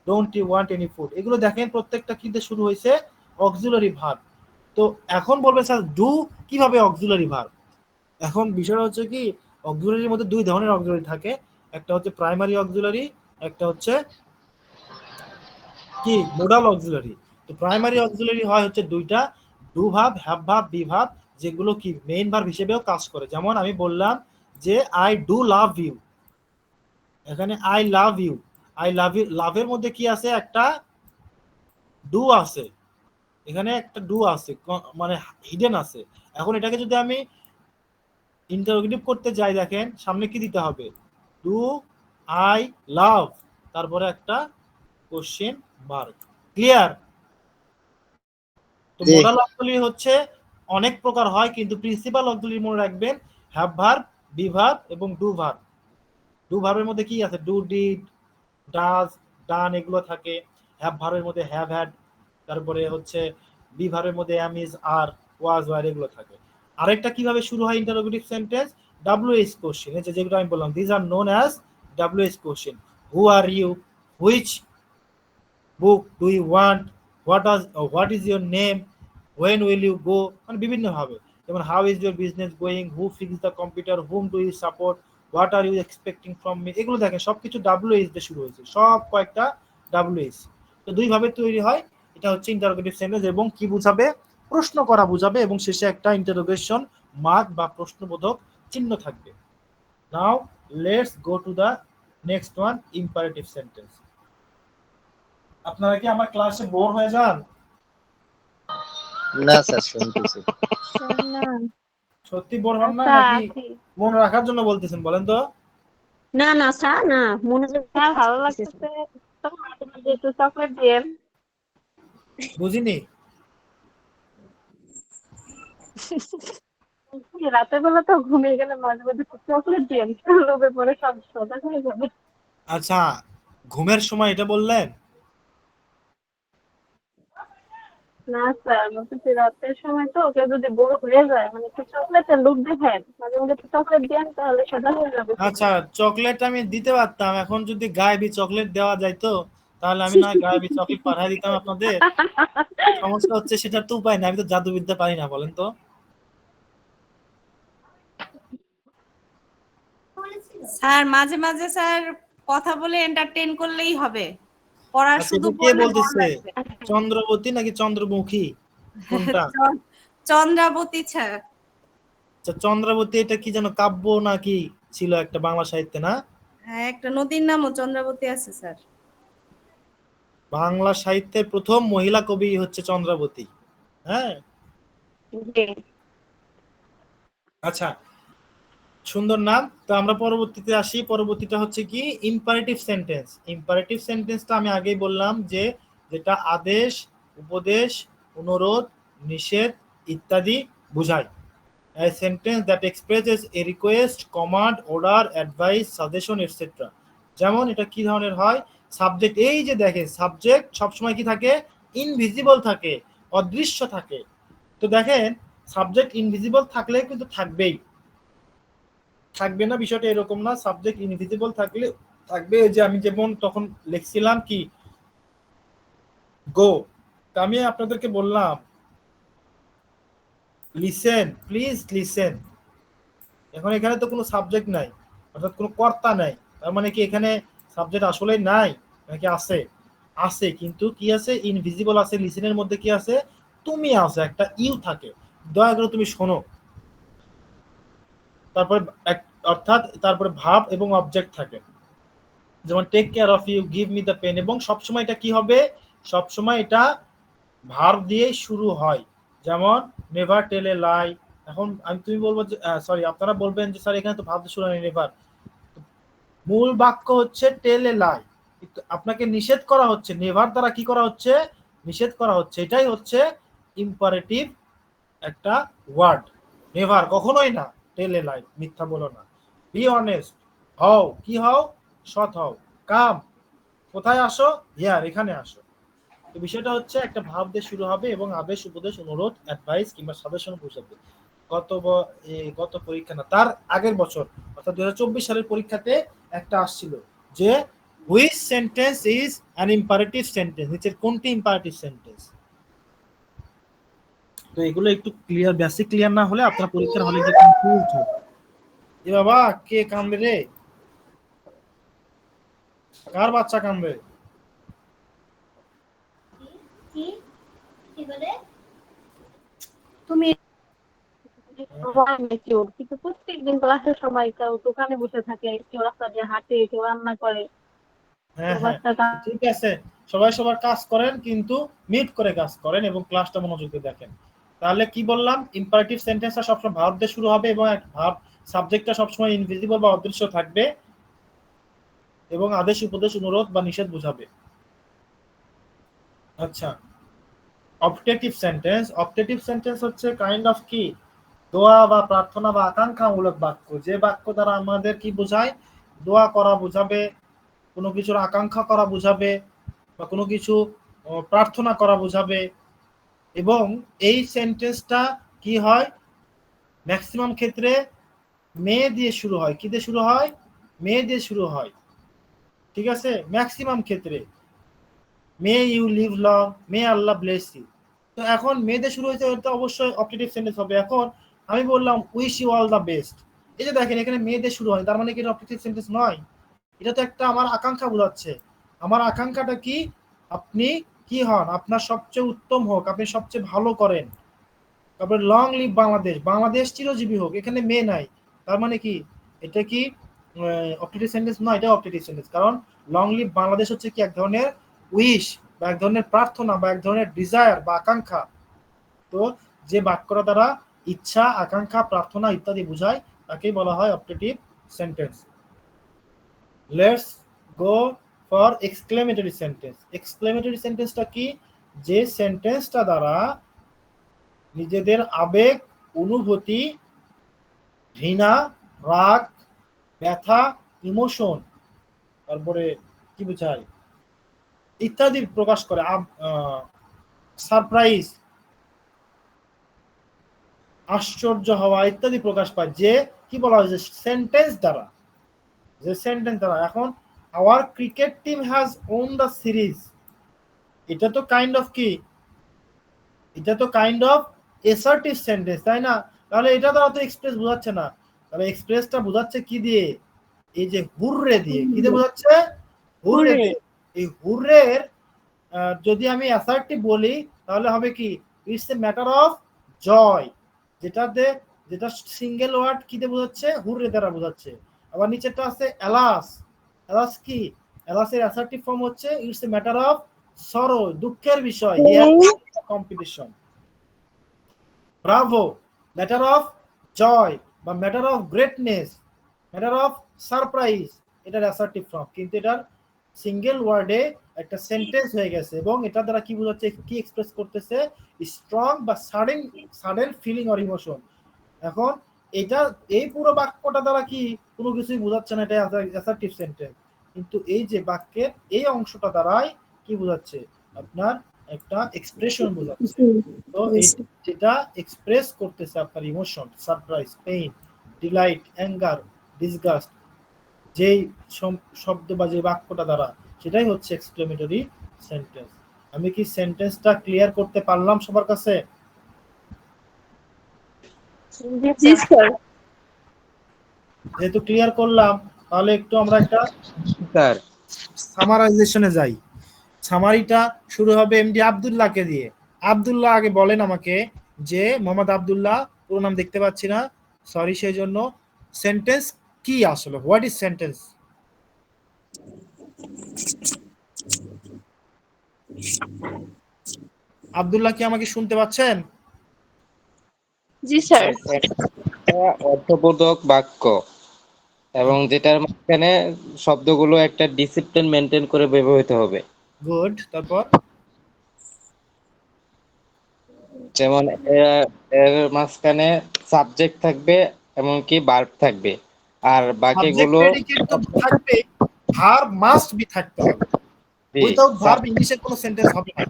Don't you want any food? এগুলো দেখেন প্রত্যেকটা কি দিয়ে শুরু হয়েছে, auxiliary verb. তো এখন বলবে স্যার ডু কিভাবে অক্সিলারি ভার্ব। এখন বিষয়টা হচ্ছে কি, অক্সিলারির মধ্যে দুই ধরনের অক্সিলারি থাকে, একটা হচ্ছে প্রাইমারি অক্সিলারি, একটা হচ্ছে কি মোডাল অক্সিলারি। তো প্রাইমারি অক্সিলারি হয় হচ্ছে দুইটা, do verb, have verb, be verb, যেগুলো কি মেইন ভার্ব হিসেবেও কাজ করে। যেমন আমি বললাম যে আই ডু লাভ ইউ, এখানে I love you, I love you, লাভের মধ্যে কি আছে, একটা ডু আছে, এখানে একটা ডু আছে, মানে হিডেন আছে। এখন এটাকে যদি আমি ইন্টারোগেটিভ করতে যাই, দেখেন সামনে কি দিতে হবে, ডু আই লাভ, তারপরে একটা কোশ্চেন মার্ক। ক্লিয়ার? তো জি। মোডাল অক্সিলারি হচ্ছে অনেক প্রকার হয়, কিন্তু প্রিন্সিপাল অক্সিলারি মনে রাখবেন হ্যাভ ভার্ব, বি ভার্ব এবং ডু ভার্ব। ডু ভার্বের মধ্যে কি আছে, ডু, ডিড, ডাজ, ডান, এগুলো থাকে। হ্যাভ ভার্বের মধ্যে হ্যাভ হ্যাড, তারপরে হচ্ছে বি ভার্বের মধ্যে am, is, are, was, were, এগুলো থাকে। আরেকটা কিভাবে শুরু হয় ইন্টারোগেটিভ সেন্টেন্স, WH কোশ্চেন, এই যে যেগুলো আমি বললাম, this are known as WH question. Who are you, which book do you want, what is your name, when will you go, মানে বিভিন্ন ভাবে। যেমন how is your business going, who fix the computer, whom do you support, what are you expecting from me, এগুলো দেখেন সবকিছু WH দিয়ে শুরু হয়েছে, সব কয়েকটা ডাব্লিউএইচ। তো দুই ভাবে তৈরি হয়। এটা হচ্ছে ইন্টারোগেটিভ সেন্টেন্স, এবং কি বুঝাবে, প্রশ্ন করা বুঝাবে, এবং শেষে একটা ইন্টারোগেশন মার্ক বা প্রশ্নবোধক চিহ্ন থাকবে। Now let's go to the next one, imperative sentence. আপনারা কি আমার ক্লাসে বোর হয়ে যান? না স্যার, শুনতেছি। সত্যি বোর হন না, আচ্ছা নাকি আছি। মনে রাখার জন্য বলতেছেন বলেন তো? না না স্যার, না মনোযোগ হ্যাঁ ভালো লাগতেছে। তো মাঝে মাঝে একটু চকলেট দিয়ে। বুঝিনি। রাতের বেলা তো ঘুমিয়ে গেলে মাঝে মাঝে একটু চকলেট দিয়ে লোভে পরে সব সদা হয়ে যাবে। আচ্ছা, ঘুমের সময় এটা বললেন? না স্যার, বলতেছি রাতের সময় তো কেউ যদি বোর হয়ে যায়, মানে একটু চকলেটের লোভ দেখেন, মাঝে মাঝে একটু চকলেট দেন তাহলে সদা হয়ে যাবে। আচ্ছা, চকলেট আমি দিতে পারতাম, এখন যদি গায়েবি চকলেট দেওয়া যাইতো তাহলে আমি না গায়েবি চকলেট পাঠিয়ে দিতাম আপনাদের। সমস্যা হচ্ছে সেটার তো উপায় না, আমি তো জাদুবিদ্যা পারি না, বলেন তো। স্যার মাঝে মাঝে স্যার কথা বলে এন্টারটেইন করলেই হবে, পড়া আচ্ছা, শুধু এটা কে পড়লে বোর বলতেছে? লাগবে। চন্দ্রবতী নাকি চন্দ্রমুখী, কোনটা? চন্দ্রাবতী স্যার। আচ্ছা, চন্দ্রাবতী এটা কি যেন কাব্য নাকি ছিল একটা বাংলা সাহিত্যে, না? হ্যাঁ, একটা নদীর নামও চন্দ্রাবতী আছে স্যার। বাংলা সাহিত্যের প্রথম মহিলা কবি হচ্ছে চন্দ্রাবতী। হ্যাঁ, জি। আচ্ছা, সুন্দর নাম। তো আমরা পরবর্তীতে আসি। পরবর্তীটা হচ্ছে কি, ইম্পারেটিভ সেন্টেন্স। ইম্পারেটিভ সেন্টেন্সটা আমি আগেই বললাম যে যেটা আদেশ, উপদেশ, অনুরোধ, নিষেধ ইত্যাদি বোঝায়। A sentence that expresses a request, command, order, advice, suggestion, etc. যেমন এটা কি ধরনের হয়, সাবজেক্ট, এই যে দেখেন সাবজেক্ট সবসময় কি থাকে, ইনভিজিবল থাকে, অদৃশ্য থাকে। তো দেখেন সাবজেক্ট ইনভিজিবল থাকলে কিন্তু থাকবেই, থাকবে না বিষয়টা এরকম না। সাবজেক্ট ইনভিজিবল থাকলে থাকবে। এই যে আমি যেমন তখন লিখছিলাম কি, গো, আমি আপনাদেরকে বললাম লিসেন, প্লিজ লিসেন। এখন এখানে তো কোনো সাবজেক্ট নাই, অর্থাৎ কোনো কর্তা নাই। তার মানে কি এখানে সাবজেক্ট আসলে নাই নাকি আছে? আছে, কিন্তু কি আছে, ইনভিজিবল আছে। লিসেনের মধ্যে কি আছে, তুমি আছে, একটা ইউ থাকে, দয়া করে তুমি শোনো। তারপরে অর্থাৎ তারপরে ভাব এবং অবজেক্ট থাকে, যেমন take care of you, give me the pen. এবং সবসময় এটা কি হবে, সবসময় এটা ভার্ব দিয়ে শুরু হয়। যেমন নেভার টেল এ লাই। এখন তুমি বলবো যে সরি, আপনারা বলবেন যে স্যার এখানে তো ভার্ব দিয়ে শুরু হয় নেভার। মূল বাক্য হচ্ছে টেল এ লাই, আপনাকে নিষেধ করা হচ্ছে, নেভার দ্বারা কি করা হচ্ছে, নিষেধ করা হচ্ছে। এটাই হচ্ছে ইম্পারেটিভ একটা ওয়ার্ড। নেভার, কখনোই না। টেল এ লাই, মিথ্যা বলো না। বি অনেস্ট, হও, কি হও, সৎ হও। কাম, কোথায় আসো, হিয়ার, এখানে আসো। তো বিষয়টা হচ্ছে একটা ভাব দিয়ে শুরু হবে এবং আদেশ, উপদেশ, অনুরোধ, অ্যাডভাইস কিংবা সাজেশন বোঝাবে। গত পরীক্ষা না, তার আগের বছর অর্থাৎ 2024 সালের পরীক্ষাতে একটা আসছিল যে which sentence is an imperative sentence, নিচের কোনটি ইম্পারেটিভ সেন্টেন্স। তো এগুলো একটু ক্লিয়ার, বেসিক ক্লিয়ার না হলে আপনার পরীক্ষার হলে গিয়ে কনফিউজ হবে। এ বাবা, কে কামড়ে রে, কার বাচ্চা কামড়ে? তুমি কিন্তু প্রত্যেকদিন ক্লাসের সময় কেউ দোকানে বসে থাকে, কেউ রাস্তা দিয়ে হাঁটে, কেউ রান্না করে। হ্যাঁ তো হ্যাঁ, বাচ্চাটা ঠিক আছে, সবাই সবার কাজ করেন, কিন্তু মিট করে কাজ করেন এবং ক্লাসটা মনোযোগ দিয়ে দেখেন। তাহলে কি বললাম, ইম্পারেটিভ সেন্টেন্সটা সবসময় ভার্ব দিয়ে শুরু হবে এবং ভার্ব সাবজেক্টটা সবসময় ইনভিজিবল বা অদৃশ্য থাকবে এবং আদেশ, উপদেশ, অনুরোধ বা নিষেধ বোঝাবে। আচ্ছা, অপটেটিভ সেন্টেন্স। অপটেটিভ সেন্টেন্স হচ্ছে কাইন্ড অফ কি, দোয়া বা প্রার্থনা বা আকাঙ্ক্ষামূলক বাক্য, যে বাক্য দ্বারা আমাদের কি বোঝায়, দোয়া করা বোঝাবে, কোনো কিছুর আকাঙ্ক্ষা করা বোঝাবে, বা কোনো কিছু প্রার্থনা করা বোঝাবে। এবং এই সেন্টেন্সটা কি হয়, ম্যাক্সিমাম ক্ষেত্রে মে দিয়ে শুরু হয়। কি দিয়ে শুরু হয়, মে দিয়ে শুরু হয়, ঠিক আছে, ম্যাক্সিমাম ক্ষেত্রে। May you live long, may Allah bless you. তো এখন মে দিয়ে শুরু হয়েছে, এটা অবশ্যই অপটেটিভ সেন্টেন্স হবে। এখন আমি বললাম wish you all the best, এই যে দেখেন এখানে মেয়েদের শুরু হয়, তার মানে কি এটা অবজেক্টিভ সেন্টেন্স নয়? এটা তো একটা আমার আকাঙ্ক্ষা বোঝাচ্ছে। আমার আকাঙ্ক্ষাটা কি? আপনি কি হন, আপনার সবচেয়ে উত্তম হোক, আপনি সবচেয়ে ভালো করেন। তারপরে লং লিভ বাংলাদেশ, বাংলাদেশ চিরজীবী হোক, এখানে মেয়ে নাই, তার মানে কি এটা কি অবজেক্টিভ সেন্টেন্স নয়? এটা অবজেক্টিভ সেন্টেন্স, কারণ লং লিভ বাংলাদেশ হচ্ছে কি এক ধরনের উইশ বা এক ধরনের প্রার্থনা বা এক ধরনের ডিজায়ার বা আকাঙ্ক্ষা। তো যে বাক্যটা দ্বারা ইচ্ছা, আকাঙ্ক্ষা, প্রার্থনা ইত্যাদি বোঝায় তাকেই বলা হয় objective sentence. Let's go for exclamatory sentence. Exclamatory সেন্টেন্সটা কি? যে সেন্টেন্সটা দ্বারা নিজেদের আবেগ, অনুভূতি, ঘৃণা, রাগ, ব্যথা, ইমোশন, তারপরে কি বোঝায় ইত্যাদি প্রকাশ করে, সারপ্রাইজ, আশ্চর্য হওয়া ইত্যাদি প্রকাশ পায়, যে কি বলা হয় যে সেন্টেন্স দ্বারা, যে সেন্টেন্স দ্বারা। এখন hour cricket team has won the series, এটা তো কাইন্ড অফ কি, এটা তো কাইন্ড অফ এসার্টিভ সেন্টেন্স, তাই না? তাহলে এটা দ্বারা তো এক্সপ্রেস বোঝাচ্ছে না, তাহলে এক্সপ্রেসটা বোঝাচ্ছে কি দিয়ে? এই যে হুররে দিয়ে। কি দিয়ে বোঝাচ্ছে? Hurray hurray. দিয়ে। এই হুররের যদি আমি অ্যাসার্টিভ বলি তাহলে হবে কি, it's a matter of joy, যেটাতে, যেটা সিঙ্গেল ওয়ার্ড কি দিয়ে বোঝাচ্ছে? হুররে দ্বারা বোঝাচ্ছে। আবার নিচেরটা আছে অ্যালাস। অ্যালাস কি? অ্যালাসের অ্যাসার্টিভ ফর্ম হচ্ছে it's a matter of sorrow, দুঃখের বিষয়, competition. Bravo, matter of joy বা matter of greatness, matter of surprise, এটার অ্যাসার্টিভ ফর্ম, কিন্তু এটার সিঙ্গেল ওয়ার্ডে একটা সেন্টেন্স হয়ে গেছে এবং এটা দ্বারা কি বোঝাচ্ছে, কি এক্সপ্রেস করতেছে? স্ট্রং বা sudden, sudden feeling or emotion. এখন এটা, এই পুরো বাক্যটা দ্বারা কি কোনো কিছুই বোঝাচ্ছে না, এটা অ্যাসার্টিভ সেন্টেন্স, কিন্তু এই যে বাক্যের এই অংশটা দ্বারাই কি বোঝাচ্ছে? আপনার একটা এক্সপ্রেশন বোঝাচ্ছে। তো এই যেটা এক্সপ্রেস করতেছে আপনার emotion, surprise, pain, delight, anger, disgust, যেই শব্দ বা যে বাক্যটা দ্বারা, সেটাই হচ্ছে এক্সক্লেমেটরি সেন্টেন্স। আমি কি সেন্টেন্সটা ক্লিয়ার করতে পারলাম সবার কাছে? জি স্যার। যেহেতু ক্লিয়ার করলাম, তাহলে একটু আমরা একটা স্যার সামারাইজেশনে যাই। সামারিটা শুরু হবে এমডি আব্দুল্লাহকে দিয়ে। আব্দুল্লাহ আগে বলেন আমাকে যে মোহাম্মদ আব্দুল্লাহ, পুরো নাম দেখতে পাচ্ছি না, সরি সেই জন্য, সেন্টেন্স কি আসলে, হোয়াট ইজ সেন্টেন্স? আব্দুল্লাহ কি আমাকে শুনতে পাচ্ছেন? জি স্যার। একটা অর্থবোধক বাক্য এবং যেটার মাঝখানে শব্দগুলো একটা ডিসিপ্লিন মেনটেন করে ব্যবহৃত হবে। গুড, তারপর? যেমন এর মাঝখানে সাবজেক্ট থাকবে, এমনকি ভার্ব থাকবে, আর সাবজেক্ট বাকিগুলো প্রেডিকেট তো থাকবে, ভার্ব মাস্ট বি থাকতে হবে, উইদাউট ভার্ব ইংলিশে কোনো সেন্টেন্স হবে না।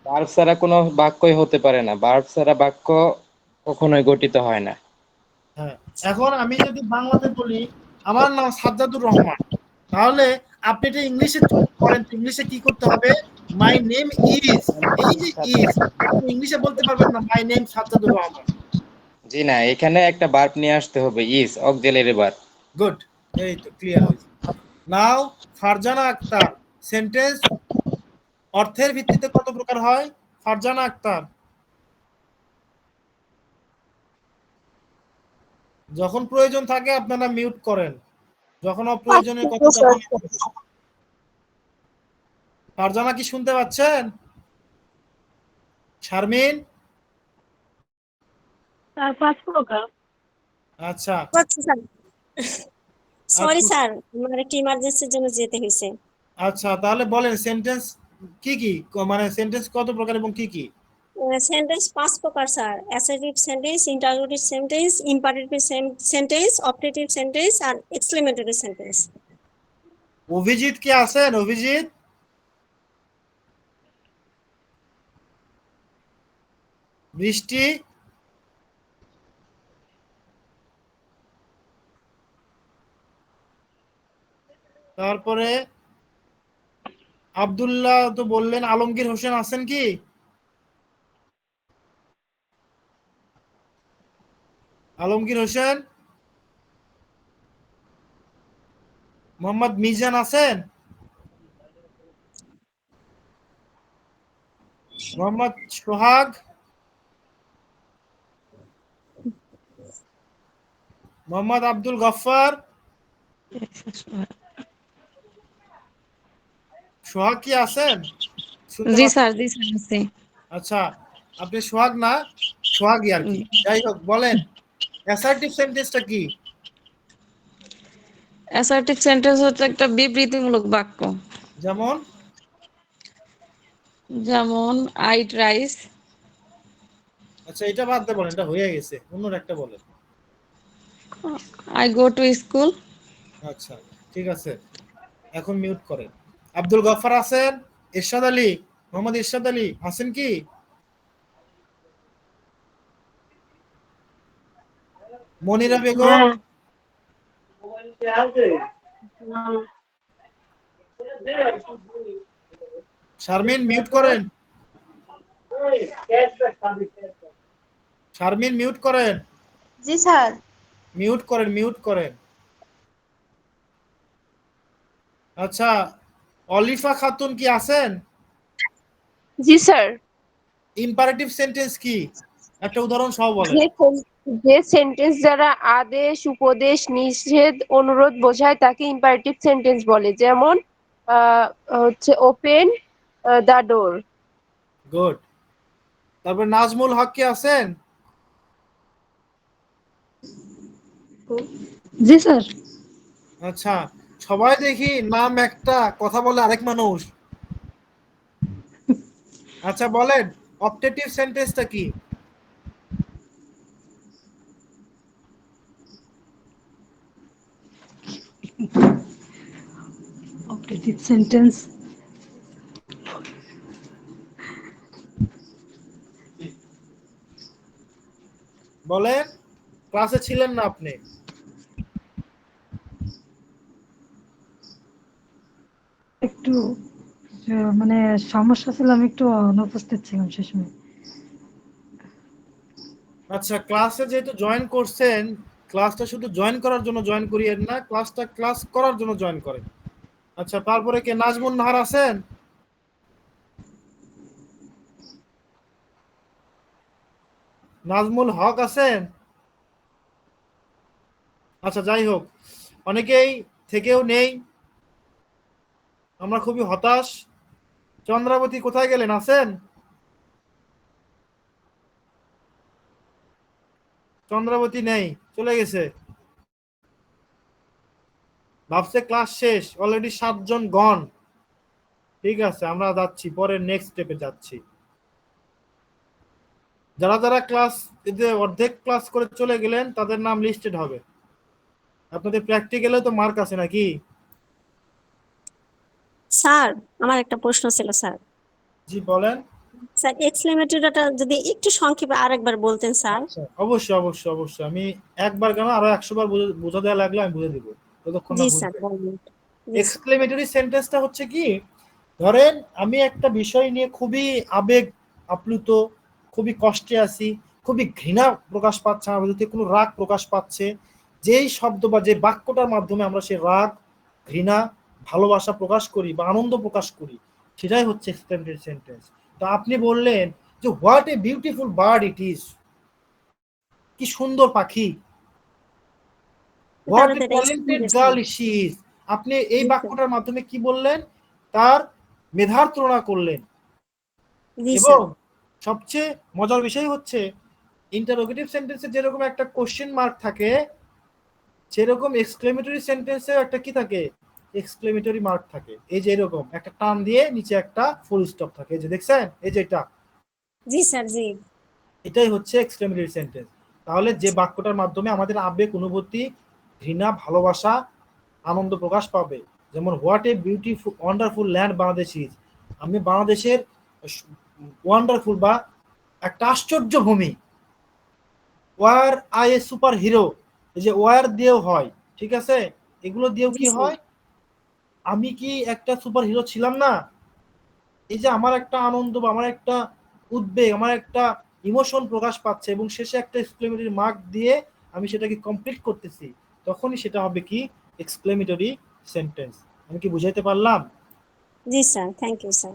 ভার্ব ছাড়া কোনো বাক্যই হতে পারে না, ভার্ব ছাড়া বাক্য কখনোই গঠিত হয় না। হ্যাঁ, এখন আমি যদি বাংলাতে বলি আমার নাম সাজ্জাদুর রহমান, তাহলে আপনি এটা ইংলিশে করেন, ইংলিশে কি করতে হবে? মাই নেম ইজ, এই যে ইজ, আপনি ইংলিশে বলতে পারবেন না মাই নেম সাজ্জাদুর রহমান। জি না, এখানে একটা ভার্ব নিয়ে আসতে হবে, ইজ অক্সিলারি ভার্ব। গুড, এই তো ক্লিয়ার হয়েছে। নাও ফারজানা আক্তার, সেন্টেন্স অর্থের ভিত্তিতে কত প্রকার হয়? ফারজানা আক্তার, যখন প্রয়োজন থাকে আপনারা মিউট করেন, যখন অপ্রয়োজনীয় কথা তখন। ফারজানা কি শুনতে পাচ্ছেন? শারমিন? তার 5 প্রকার। আচ্ছা, সরি স্যার, আমার একটা ইমার্জেন্সির জন্য যেতে হয়েছে। আচ্ছা তাহলে বলেন সেন্টেন্স কি কি, মানে সেন্টেন্স কত প্রকার এবং কি কি? সেন্টেন্স 5 প্রকার sir: assertive sentence, interrogative sentence, imperative sentence, objective sentence আর এক্সক্লেমেটরি সেন্টেন্স। অভিজিৎ কি আছেন? অভিজিৎ? বৃষ্টি? তারপরে আব্দুল্লাহ তো বললেন, আলমগীর হোসেন আছেন কি? আলমগীর হোসেন, মোহাম্মদ মিজান আছেন, মোহাম্মদ সোহাগ, মোহাম্মদ আব্দুল গফফার। সোহাগ কি আছেন? শুনতে জি পাচ্ছেন? স্যার, জি স্যার আছে। আচ্ছা, আপনি সোহাগ না, সোহাগই আর কি। যাই হোক, বলেন অ্যাসার্টিভ সেন্টেন্সটা কি? অ্যাসার্টিভ সেন্টেন্স হচ্ছে একটা বিবৃতিমূলক বাক্য। যেমন যেমন আই রাইস, আচ্ছা, এটা বাদ দিয়ে বলেন, এটা হয়ে গেছে, অন্য একটা বলেন। I go to school. আচ্ছা, ঠিক আছে, এখন মিউট করেন। আব্দুল গফফার আছেন? ইরশাদ আলী, মোহাম্মদ ইরশাদ আলী আছেন কি? মনিরা বেগম, হ্যাঁ। শারমিন মিউট করেন, শারমিন মিউট করেন, জি স্যার। মিউট করেন, মিউট করেন। আচ্ছা, অলিফা খাতুন কি আছেন? জি স্যার। ইম্পারেটিভ সেন্টেন্স কি? একটা উদাহরণ সহ বলেন। যে সেন্টেন্স দ্বারা আদেশ, উপদেশ, নিষেধ, অনুরোধ বোঝায় তাকে ইম্পারেটিভ সেন্টেন্স বলে। যেমন হচ্ছে ওপেন দ্য ডোর। গুড। তারপর নাজমুল হক কি আছেন? জি স্যার। আচ্ছা, সবাই দেখি নাম একটা, কথা বলে আরেক মানুষ। আচ্ছা বলেন, অপটেটিভ সেন্টেন্সটা কি? অপটেটিভ সেন্টেন্স বলেন, ক্লাসে ছিলেন না আপনি। একটু মানে সমস্যা ছিল, আমি একটু অনুপস্থিত ছিলাম সে সময়। আচ্ছা, ক্লাসে যেহেতু জয়েন করছেন, ক্লাসটা শুধু জয়েন করার জন্য জয়েন করিয়েন না, ক্লাসটা ক্লাস করার জন্য জয়েন করেন। আচ্ছা, তারপরে কে নাজমুন নাহার আছেন? নাজমুল হক আছেন? আচ্ছা, যাই হোক, অনেকেই থেকেও নেই, আমরা খুবই হতাশ। চন্দ্রাবতী কোথায় গেলেন, আছেন? চন্দ্রাবতী নেই, চলে গেছে, ভাবছে ক্লাস শেষ, অলরেডি 7 জন গন। ঠিক আছে, আমরা যাচ্ছি, পরের নেক্সট স্টেপে যাচ্ছি। যারা যারা ক্লাস অর্ধেক ক্লাস করে চলে গেলেন তাদের নাম লিস্টেড হবে। আপনাদের প্র্যাকটিক্যালে তো মার্ক আছে নাকি? স্যার, আমার একটা প্রশ্ন ছিল স্যার। জি বলেন। স্যার, এক্সক্লেমেটরিটা যদি একটু সংক্ষেপে আরেকবার বলতেন স্যার। আচ্ছা, অবশ্যই অবশ্যই অবশ্যই, আমি একবার কেন আরো 100 বার বোঝা দেওয়া লাগলে আমি বুঝে দিব, ততক্ষণ না জি স্যার, বুঝবেন। বলুন। জি স্যার। এক্সক্লেমেটরি সেন্টেন্সটা হচ্ছে কি, ধরেন আমি একটা বিষয় নিয়ে খুবই আবেগ আপ্লুত, খুবই কষ্টে আছি, খুবই ঘৃণা প্রকাশ পাচ্ছে, আমার ভিতরে কোনো রাগ প্রকাশ পাচ্ছে, যেই শব্দ বা যে বাক্যটার মাধ্যমে আমরা সেই রাগ, ঘৃণা, ভালোবাসা প্রকাশ করি বা আনন্দ প্রকাশ করি, সেটাই হচ্ছে এক্সক্লেমেটরি সেন্টেন্স। তো আপনি বললেন যে what a beautiful bird it is, কি সুন্দর পাখি, হোয়াট এ তাহলে তো এটা talented exclamation। Girl she is. আপনি এই জি স্যার। বাক্যটার মাধ্যমে কি বললেন? তার মেধার তুলনা করলেন। জি এবং স্যার। সবচেয়ে মজার বিষয় হচ্ছে, ইন্টারোগেটিভ সেন্টেন্সে যেরকম একটা কোশ্চেন মার্ক থাকে, সেরকম এক্সক্লেমেটরি সেন্টেন্সে একটা কি থাকে, এক্সক্লেমেটরি মার্ক থাকে। এই যে এরকম একটা টান দিয়ে নিচে একটা ফুল স্টপ থাকে, এই যে দেখছেন, এই যে এটা, জি স্যার। জি। এটাই হচ্ছে এক্সক্লেমেটরি সেন্টেন্স। তাহলে যে বাক্যটার মাধ্যমে আমাদের আবেগ, অনুভূতি, ঘৃণা, ভালোবাসা, আনন্দ প্রকাশ পাবে। যেমন what a beautiful wonderful land Bangladesh is, আমি বাংলাদেশের ওয়ান্ডারফুল বা একটা আশ্চর্য ভূমি। Were I a super hero, এই যে ওয়ার দিয়েও হয়, ঠিক আছে, এগুলো দিয়েও জি কি স্যার। হয়, আমি কি একটা সুপার হিরো ছিলাম না? এই যে আমার একটা আনন্দ বা আমার একটা উদ্বেগ, আমার একটা ইমোশন প্রকাশ পাচ্ছে, এবং শেষে একটা এক্সক্লেমেটরি মার্ক দিয়ে আমি সেটাকে কমপ্লিট করতেছি, তখনই সেটা হবে কি এক্সক্লেমেটরি সেন্টেন্স। আমি কি বুঝাইতে পারলাম? জি sir, thank you sir.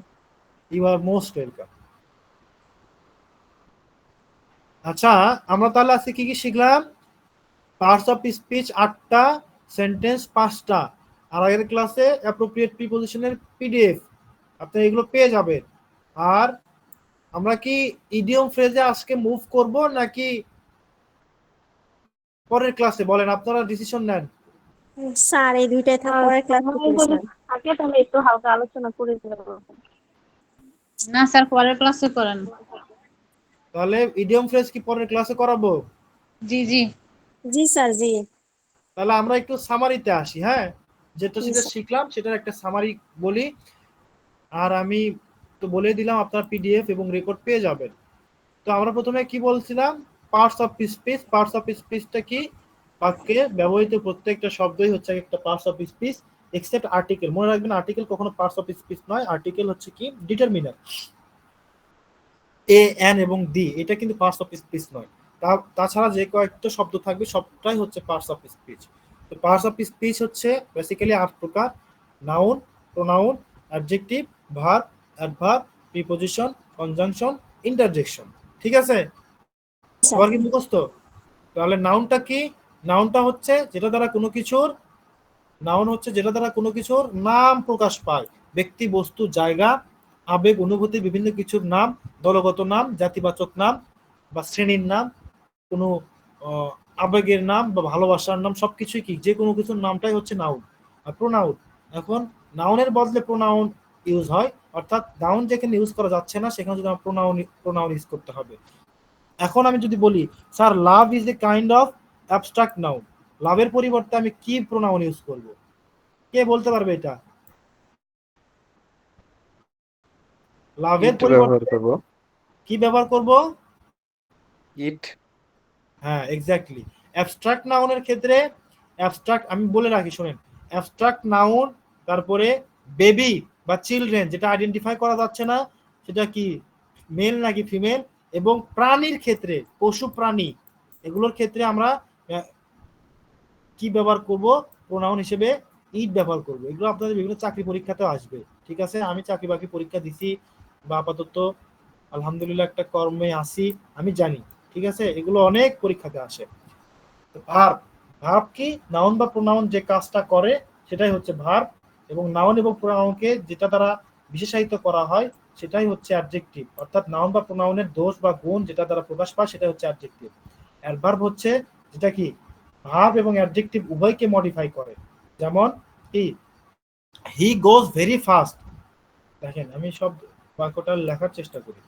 You are most welcome. আচ্ছা, আমরা তাহলে আজকে কি কি শিখলাম? পার্টস অফ স্পিচ 8টা, সেন্টেন্স 5টা, আর আগের ক্লাসে অ্যাপ্রোপ্রিয়েট প্রিপজিশনের পিডিএফ আপনারা এগুলো পেয়ে যাবেন। আর আমরা কি ইডিয়ম ফ্রেজে আজকে মুভ করব নাকি পরের ক্লাসে? বলেন, আপনারা ডিসিশন নেন। স্যার এই দুইটাই থাক, পরের ক্লাসে আমি করি বলি, স্যার। আগে তাহলে একটু হালকা আলোচনা করে দিলাম। না স্যার, পরের ক্লাসে করেন। তাহলে ইডিয়ম ফ্রেজ কি পরের ক্লাসে করাবো? জি জি। জি স্যার, জি। তাহলে আমরা একটু সামারিতে আসি। হ্যাঁ, যেটা জি সেটা স্যার। শিখলাম সেটার একটা সামারি বলি। আর আমি তো বলে দিলাম আপনার পিডিএফ এবং রেকর্ড পেয়ে যাবেন। তো আমরা প্রথমে কি বলছিলাম? Parts of speech. Parts of স্পিচটা কি? বাক্যে ব্যবহৃত প্রত্যেকটা শব্দই হচ্ছে একটা parts of speech, except article. মনে রাখবেন, আর্টিকেল কখনো পার্টস অফ স্পিচ নয়। আর্টিকেল হচ্ছে কি ডিটারমিনার, এ, এন এবং দি, এটা কিন্তু পার্টস অফ স্পিচ নয়। তাছাড়া যে কয়েকটা শব্দ থাকবে সবটাই হচ্ছে পার্টস অফ স্পিচ। তো পার্টস অফ স্পিচ হচ্ছে বেসিক্যালি 8 প্রকার: noun, pronoun, adjective, verb, adverb, preposition, conjunction, interjection. ঠিক আছে? সবার কি মুখস্থ? তাহলে নাউনটা কি? নাউনটা হচ্ছে যেটা দ্বারা কোনো কিছুর, নাউন হচ্ছে যেটা দ্বারা কোনো কিছুর নাম প্রকাশ পায়। ব্যক্তি, বস্তু, জায়গা, আবেগ, অনুভূতি, বিভিন্ন কিছুর নাম, দলগত নাম, জাতিবাচক নাম বা শ্রেণীর নাম, কোনো আবেগের নাম বা ভালোবাসার নাম, সবকিছুই কি যে কোনো কিছুর নামটাই হচ্ছে নাউন। আর প্রোনাউন, এখন নাউনের বদলে প্রোনাউন ইউজ হয়, অর্থাৎ নাউন যেখানে ইউজ করা যাচ্ছে না সেখানে যদি আমার প্রোনাউন ইউজ করতে হবে। এখন আমি যদি বলি sir love is a kind of abstract noun, লাভের পরিবর্তে আমি কি প্রোনাউন ইউজ করব? কে বলতে পারবে এটা? লাভের পরিবর্তে কি ব্যবহার করব? ইট। হ্যাঁ, এক্স্যাক্টলি। অ্যাবস্ট্রাক্ট নাউনের ক্ষেত্রে অ্যাবস্ট্রাক্ট আমি বলে রাখি, শুনেন। অ্যাবস্ট্রাক্ট নাউন, তারপরে বেবি বা চিলড্রেন, যেটা আইডেন্টিফাই করা যাচ্ছে না সেটা কি মেল নাকি ফিমেল, এবং প্রাণীর ক্ষেত্রে পশু প্রাণী এগুলোর ক্ষেত্রে আমরা কি ব্যবহার করব? প্রোনাউন হিসেবে ইট ব্যবহার করব। এগুলো আপনাদের বিভিন্ন চাকরি পরীক্ষাতেও আসবে। ঠিক আছে? আমি চাকরি বাকরি পরীক্ষা দিছি বা আপাতত আলহামদুলিল্লাহ একটা কর্মে আসি, আমি জানি। ঠিক আছে? এগুলো অনেক পরীক্ষাতে আসে। ভার্ব, ভার্ব কি? নাউন বা প্রোনাউন যে কাজটা করে সেটাই হচ্ছে ভার্ব, এবং নাউন এবং প্রোনাউনকে যেটা দ্বারা বিশেষায়িত করা হয় সেটাই হচ্ছে অ্যাডজেক্টিভ। অর্থাৎ নাউন বা প্রোনাউনের দোষ বা গুণ যেটা দ্বারা প্রকাশ পায় সেটা হচ্ছে অ্যাডজেক্টিভ। অ্যাডভার্ব হচ্ছে যেটা কি ভার্ব এবং অ্যাডজেক্টিভ উভয়কে মডিফাই করে। যেমন কি, হি গোজ ভেরি ফাস্ট। দেখেন, আমি সব বাক্যটা লেখার চেষ্টা করি,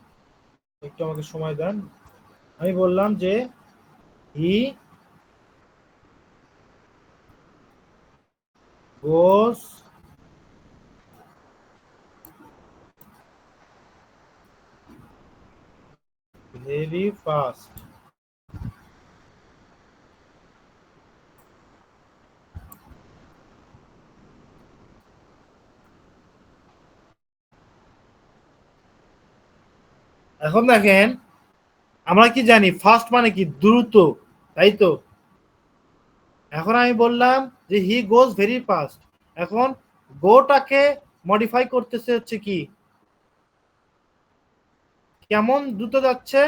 একটু আমাকে সময় দেন। আমি বললাম যে হি goes very fast. এখন দেখেন, আমরা কি জানি ফাস্ট মানে কি? দ্রুত, তাই তো? এখন আমি বললাম যে হি গোজ ভেরি ফাস্ট। এখন গোটাকে মডিফাই করতেছে হচ্ছে কি, কেমন দ্রুত যাচ্ছে?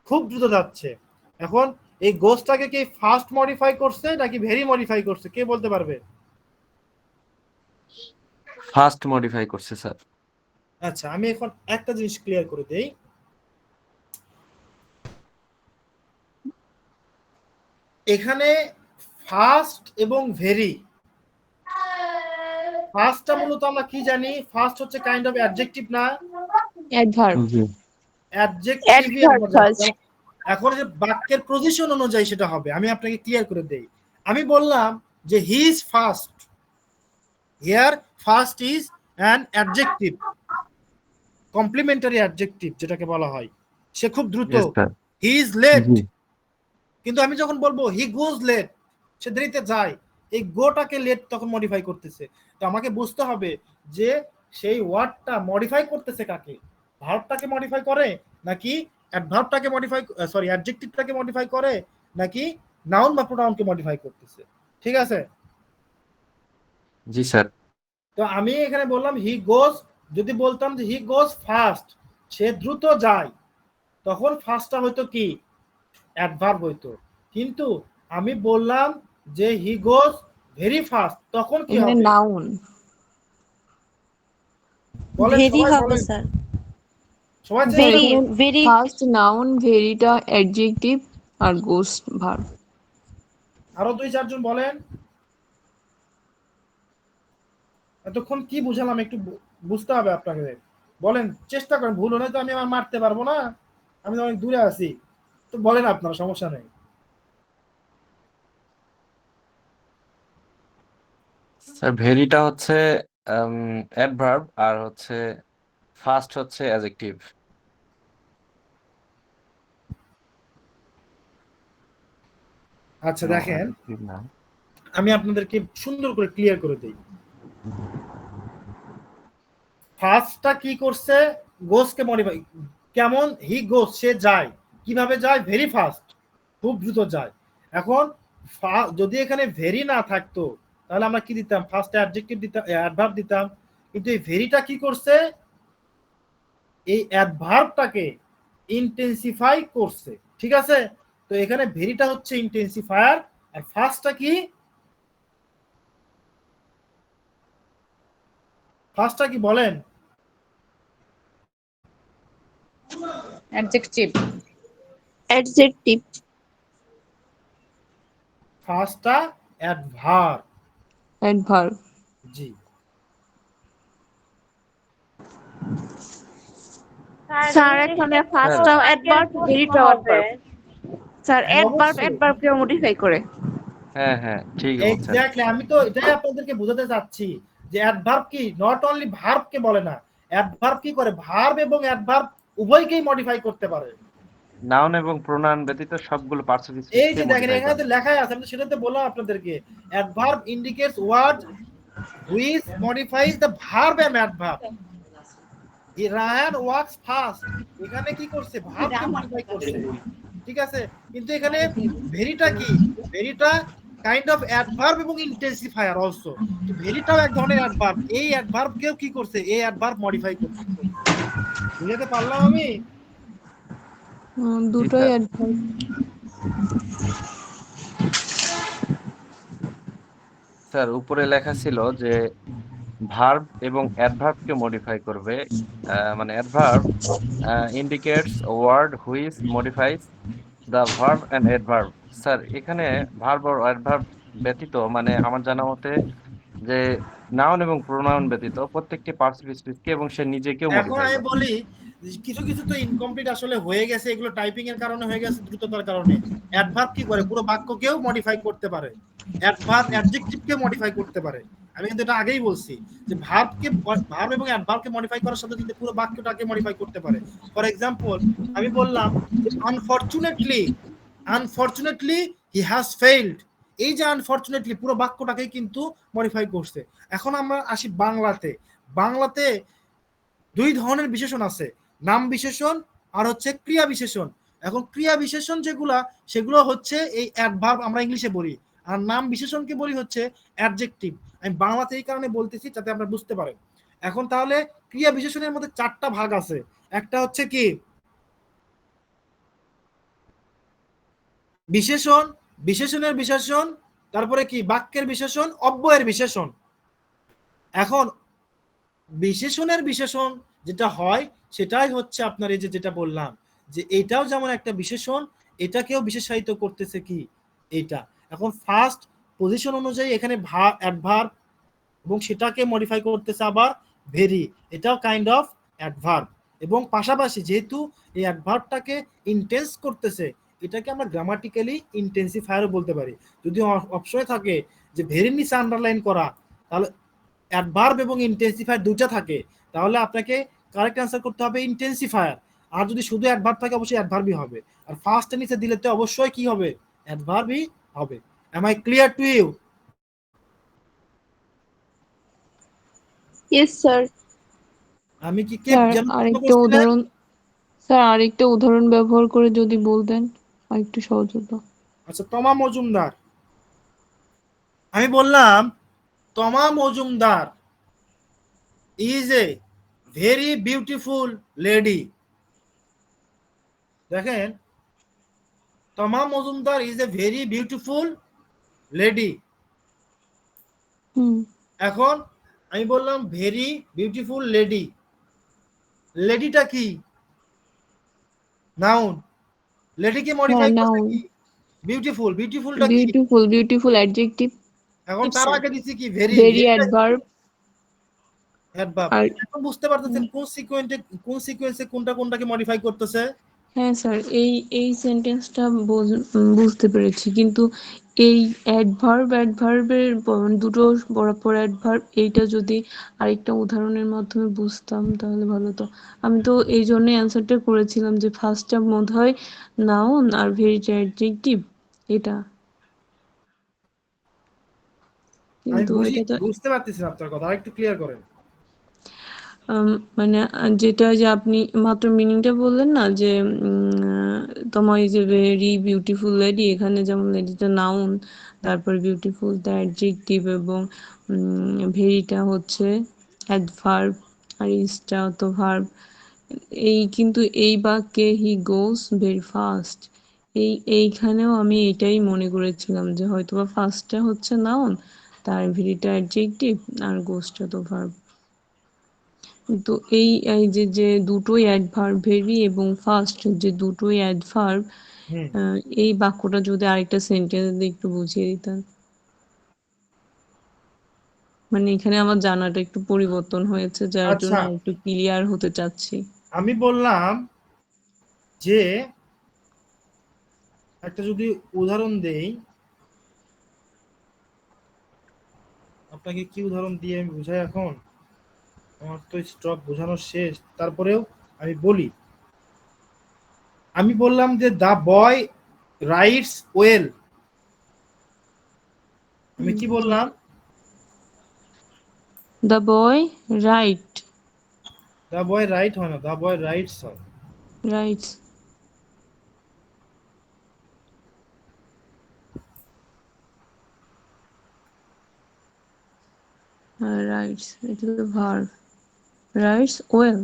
খুব দ্রুত যাচ্ছে। এখন এই গোজটাকে কি ফাস্ট মডিফাই করছে নাকি ভেরি মডিফাই করছে? কে বলতে পারবে? ফাস্ট মডিফাই করছে স্যার। আচ্ছা, আমি এখন একটা জিনিস ক্লিয়ার করে দেই। এখানে ফাস্ট এবং ভেরি, ফাস্টটা মূলত আমরা কি জানি? ফাস্ট হচ্ছে কাইন্ড অফ অ্যাডজেক্টিভ না? অ্যাডভার্ব। অ্যাডজেক্টিভই আমরা জানি। এখন যে বাক্যের পজিশন অনুযায়ী সেটা হবে। আমি আপনাকে ক্লিয়ার করে দেই। আমি বললাম যে he is fast, here fast is an adjective, complementary adjective যেটাকে বলা হয়। সে খুব দ্রুত। He is late. কিন্তু আমি যখন বলবো হি গোজ লেট, সে দেরিতে যায়, এই গোটাকে লেট তখন মডিফাই করতেছে। তো আমাকে বুঝতে হবে যে সেই ওয়ার্ডটা মডিফাই করতেছে কাকে? ভার্বটাকে মডিফাই করে নাকি অ্যাডভার্বটাকে মডিফাই, সরি অ্যাডজেক্টিভটাকে মডিফাই করে নাকি নাউন বা প্রোনাউনকে মডিফাই করতেছে? ঠিক আছে, জি স্যার। তো আমি এখানে বললাম হি গোজ, যদি বলতাম যে হি গোজ ফাস্ট, সে দ্রুত যায়, তখন ফাস্টটা হয়তো কি অ্যাডভার্ব হইতো। কিন্তু আমি বললাম যে হি গোজ ভেরি ফাস্ট, তখন কি এখানে হবে? নাউন। বলেন ভেরি সবাই, হবে বলেন স্যার। সবাই চেষ্টা ভেরি করুন। ভেরি ফার্স্ট নাউন, ভেরিটা অ্যাডজেক্টিভ, আর গোস ভার্ব। আরো 2-4 জন বলেন। এতক্ষণ কি বুঝালাম একটু বুঝতে হবে আপনাকে। বলেন, চেষ্টা করেন, ভুল হলে তো আমি আমার মারতে পারবো না, আমি তো অনেক দূরে আছি। তো বলেন আপনারা, সমস্যা নেই। স্যার ভেরিটা হচ্ছে অ্যাডভার্ব, আর হচ্ছে ফার্স্ট হচ্ছে অ্যাডজেক্টিভ। আচ্ছা নো দেখেন, অ্যাডজেক্টিভ না। আমি আপনাদেরকে সুন্দর করে ক্লিয়ার করে দিই। ফার্স্টটা কি করছে? গোসকে মডিফাই, কেমন? হি গোস, সে যায়, কিভাবে যায়? ভেরি ফাস্ট, খুব দ্রুত যায়। এখন যদি এখানে ভেরি না থাকতো তাহলে আমরা কি দিতাম? ফার্স্ট অ্যাডজেক্টিভ দিতাম, অ্যাডভার্ব দিতাম। কিন্তু এই ভেরিটা কি করছে? এই অ্যাডভার্বটাকে ইন্টেন্সিফাই করছে। ঠিক আছে, তো এখানে ভেরিটা হচ্ছে ইন্টেন্সিফায়ার, আর ফার্স্টটা কি? ফার্স্টটা কি বলেন? অ্যাডজেক্টিভ। অ্যাডজেক্টিভ। ফার্স্টটা অ্যাডভার্ব। অ্যাডভার্ব। জি, স্যার এখানে ফার্স্টটাও অ্যাডভার্ব, ভেরিটাও অ্যাডভার্ব। স্যার অ্যাডভার্ব অবশ্যই। অ্যাডভার্বকে মডিফাই করে। হ্যাঁ হ্যাঁ, ঠিক বলছেন। এক্স্যাক্টলি, আমি তো এটাই আপনাদেরকে বোঝাতে চাচ্ছি যে অ্যাডভার্ব কি নট অনলি ভার্বকে বলে না, অ্যাডভার্ব কি করে? ভার্ব এবং অ্যাডভার্ব উভয়কেই মডিফাই করতে পারে। নাউন এবং প্রোনাউন ব্যতীত সবগুলো পার্টস অফ এই স্পিচকে যে দেখেন মডিফাই এখানে করে। তো লেখাই আছে, আমি তো সেটাতে বললাম আপনাদেরকে, adverb indicates word which modifies the verb and adverb. Ryan works fast, এখানে কি করছে? ভার্বকে মডিফাই করছে। ঠিক আছে, কিন্তু এখানে ভেরিটা কি? ভেরিটা কাইন্ড অফ অ্যাডভার্ব এবং ইন্টেন্সিফায়ার অলসো। তো ভেরিটাও এক ধরনের অ্যাডভার্ব, এই অ্যাডভার্বকেও কি করছে? এই অ্যাডভার্ব মডিফাই করছে। বুঝাতে পারলাম আমি? জি দুটোই স্যার। অ্যাডভার্ব। স্যার উপরে লেখা ছিল যে ভার্ব এবং অ্যাডভার্বকে মডিফাই করবে, মানে adverb indicates word which modifies the verb and adverb. Sir এখানে ভার্ব আর অ্যাডভার্ব ব্যতীত, মানে আমার জানা মতে যে নাউন এবং প্রোনাউন ব্যতীত প্রত্যেকটি পার্টস অফ স্পিচকে এবং সে নিজেকেও এখন মডিফাই আমি করে। বলি, কিছু কিছু তো ইনকমপ্লিট আসলে হয়ে গেছে, এগুলো টাইপিং এর কারণে হয়ে গেছে, দ্রুততার কারণে। অ্যাডভার্ব কি করে? পুরো বাক্যকেও মডিফাই করতে পারে, অ্যাডভার্ব অ্যাডজেক্টিভকে মডিফাই করতে পারে। আমি কিন্তু এটা আগেই বলছি যে ভার্ব এবং অ্যাডভার্বকে মডিফাই করার সাথে কিন্তু পুরো বাক্যটাকে মডিফাই করতে পারে। ফর এক্সাম্পল, আমি বললাম যে unfortunately, unfortunately he has failed, এই যে আনফরচুনেটলি পুরো বাক্যটাকে কিন্তু মডিফাই করছে। এখন আমরা আসি বাংলাতে। বাংলাতে 2 ধরনের বিশেষণ আছে, নাম বিশেষণ আর হচ্ছে ক্রিয়া বিশেষণ। এখন ক্রিয়া বিশেষণ যেগুলা, সেগুলো হচ্ছে এই অ্যাডভার্ব আমরা ইংলিশে বলি, আর নাম বিশেষণকে বলি হচ্ছে অ্যাডজেক্টিভ। আমি বাংলাতে এই কারণে বলতেছি যাতে আপনারা বুঝতে পারেন। এখন তাহলে ক্রিয়া বিশেষণের মধ্যে 4টা ভাগ আছে। একটা হচ্ছে কি বিশেষণ, বিশেষণের বিশেষণ, তারপরে কি বাক্যের বিশেষণ, অব্যয়ের বিশেষণ। এখন বিশেষণের বিশেষণ যেটা হয় সেটাই হচ্ছে আপনার এই যে যেটা বললাম, যে এটাও যেমন একটা বিশেষণ, এটাকেও বিশেষায়িত করতেছে কি এইটা। এখন ফার্স্ট পজিশন অনুযায়ী এখানে অ্যাডভার্ব, এবং সেটাকে মডিফাই করতেছে আবার ভেরি, এটাও কাইন্ড অফ অ্যাডভার্ব। এবং পাশাপাশি যেহেতু এই অ্যাডভার্বটাকে ইন্টেন্স করতেছে, এটাকে আমরা গ্রামাটিক্যালি ইন্টেন্সিফায়ারও বলতে পারি। যদি অপশনে থাকে যে ভেরি নিচে আন্ডারলাইন করা, তাহলে অ্যাডভার্ব এবং ইন্টেন্সিফায়ার দুইটা থাকে, তাহলে আপনাকে কারেক্ট অ্যান্সার করতে হবে ইন্টেন্সিফায়ার। আর যদি শুধু অ্যাডভার্ব থাকে অবশ্যই অ্যাডভার্বই হবে। আর ফার্স্টের নিচে দিলে তো অবশ্যই কি হবে? অ্যাডভার্বই হবে। Am I clear to you? Yes sir. আমি কি কে স্যার যেন প্রশ্ন আরেকটা করছিলেন? উদাহরণ, স্যার আরেকটা উদাহরণ ব্যবহার করে যদি বলতেন আরেকটু সহজ হতো। আচ্ছা, তমা মজুমদার, আমি বললাম Toma Majumdar is a very beautiful lady. দেখেন, Toma Majumdar is a very beautiful lady. হুম। এখন আমি বললাম ভেরি বিউটিফুল লেডি, লেডিটা কি? নাউন। লেডিকে মডিফাই করছে নাউন। কি? বিউটিফুল। বিউটিফুলটা কি? Beautiful adjective. এখন তার আগে দিছি কি? ভেরি। Very adverb. অ্যাডভার্ব। আর এখন বুঝতে পারতেছেন কোন সিকোয়েন্সে কোনটা কোনটাকে মডিফাই করতেছে? হ্যাঁ স্যার, এই সেন্টেন্সটা বুঝতে পেরেছি, কিন্তু এই অ্যাডভার্বের দুটো পরপর অ্যাডভার্ব, এইটা যদি আরেকটা উদাহরণের মাধ্যমে বুঝতাম তাহলে ভালো হতো। আমি তো এই জন্যই অ্যান্সারটা করেছিলাম যে ফার্স্টটা মনে হয় নাউন আর ভেরিটা অ্যাডজেক্টিভ, এটা। আমি কিন্তু এটা তো বুঝতে পারতেছি না আপনার কথা, আরেকটু ক্লিয়ার করেন। মানে যেটা যে আপনি মাত্র মিনিংটা বললেন না যে তোমার is a very beautiful lady, এখানে যেমন লেডিটা নাউন, তারপর বিউটিফুল টা অ্যাডজেক্টিভ, এবং ভেরিটা হচ্ছে অ্যাডভার্ব, আর ইজটা তো ভার্ব। কিন্তু এই বাক্যে হি গোস ভেরি ফাস্ট, এইখানেও আমি এটাই মনে করেছিলাম যে হয়তোবা ফার্স্টটা হচ্ছে নাউন, তার ভেরিটা অ্যাডজেক্টিভ, আর গোসটা তো ভার্ব। তো এই যে দুটোই অ্যাডভার্ব, ভেরি এবং ফার্স্ট যে দুটোই অ্যাডভার্ব, এই বাক্যটা যদি আরেকটা সেন্টেন্স দিয়ে একটু বুঝিয়ে দিতেন। মানে এখানে আমার জানাটা একটু পরিবর্তন হয়েছে, যার জন্য আচ্ছা, একটু ক্লিয়ার হতে চাচ্ছি। আমি বললাম যে একটা যদি উদাহরণ দেই, আপনাকে কি উদাহরণ দিয়ে আমি বুঝাই? এখন আমার তো স্টক বোঝানো শেষ, তারপরেও আমি বলি। আমি বললাম যে দ্য বয় রাইটস ওয়েল। আমি কি বললাম? The boy right. The boy right হয় না, দ্য বয় রাইটস হয়। রাইটস। রাইটস, এটা তো ভার্ব। Rights well.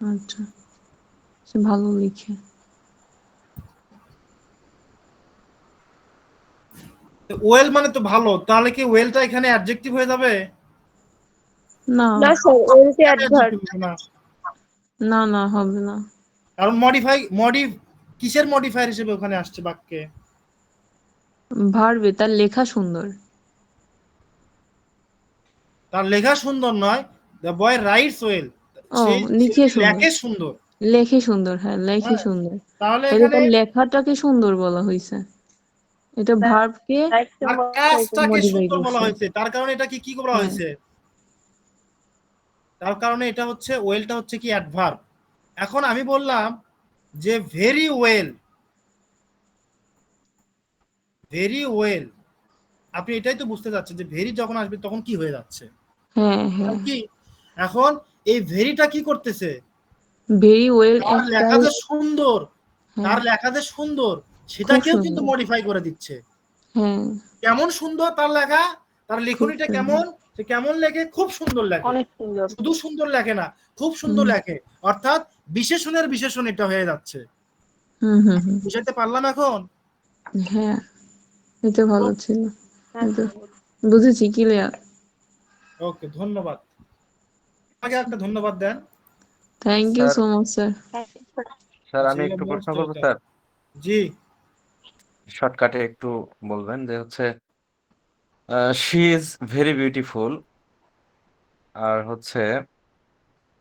আচ্ছা, সে ভালো লিখে। ওয়েল মানে তো ভালো, তাহলে কি ওয়েলটা এখানে অ্যাডজেক্টিভ হয়ে যাবে? না না স্যার, ওয়েলটা অ্যাডভার্ব। না না, হবে না। কারণ কিসের মডিফায়ার হিসেবে ওখানে আসছে বাক্যে? ভার্বে, তার লেখা সুন্দর। তার লেখা সুন্দর নয়, দ্য বয় রাইটস ওয়েল, ও, সে লিখে সুন্দর। লেখে সুন্দর। লেখে সুন্দর, হ্যাঁ লেখে হ্যাঁ, সুন্দর। তাহলে এটা এখানে তার লেখাটাকে সুন্দর বলা হয়েছে, এটা ভার্বকে তার কাজটাকে মডিফাই সুন্দর বলা করছে। হয়েছে, তার কারণে এটা কি বলা হ্যাঁ। হয়েছে? তার কারণে এটা হচ্ছে ওয়েলটা হচ্ছে কি অ্যাডভার্ব। এখন আমি বললাম যে ভেরি ওয়েল, ভেরি ওয়েল, আপনি এটাই তো বুঝতে যাচ্ছেন যে ভেরি যখন আসবে তখন কি হয়ে যাচ্ছে? হ্যাঁ হ্যাঁ। কি এখন এই ভেরিটা কি করতেছে? ভেরি ওয়েল তার একটা। লেখা যে সুন্দর, হ্যাঁ, তার লেখা যে সুন্দর, খুব সেটাকেও কিন্তু সুন্দর। মডিফাই করে দিচ্ছে। হ্যাঁ, কেমন সুন্দর তার লেখা, তার খুব লেখনীটা সুন্দর। কেমন, সে কেমন লেখে? খুব সুন্দর লেখে। অনেক সুন্দর। শুধু সুন্দর লেখে না, খুব সুন্দর লেখে, অর্থাৎ বিশেষণের বিশেষণ এটা হয়ে যাচ্ছে। হুম হুম হুম। বুঝাতে পারলাম এখন? হ্যাঁ, এটা ভালো ছিল। হ্যাঁ, এটা বুঝেছি, ক্লিয়ার। ওকে, ধন্যবাদ। আমাকে একটা ধন্যবাদ দেন। Thank you sir so much sir. Sir আচ্ছা, আমি ইউ আর একটু মোস্ট প্রশ্ন করবো ওয়েলকাম। স্যার, জি। শর্টকাটে একটু বলবেন যে হচ্ছে শি ইজ ভেরি বিউটিফুল আর হচ্ছে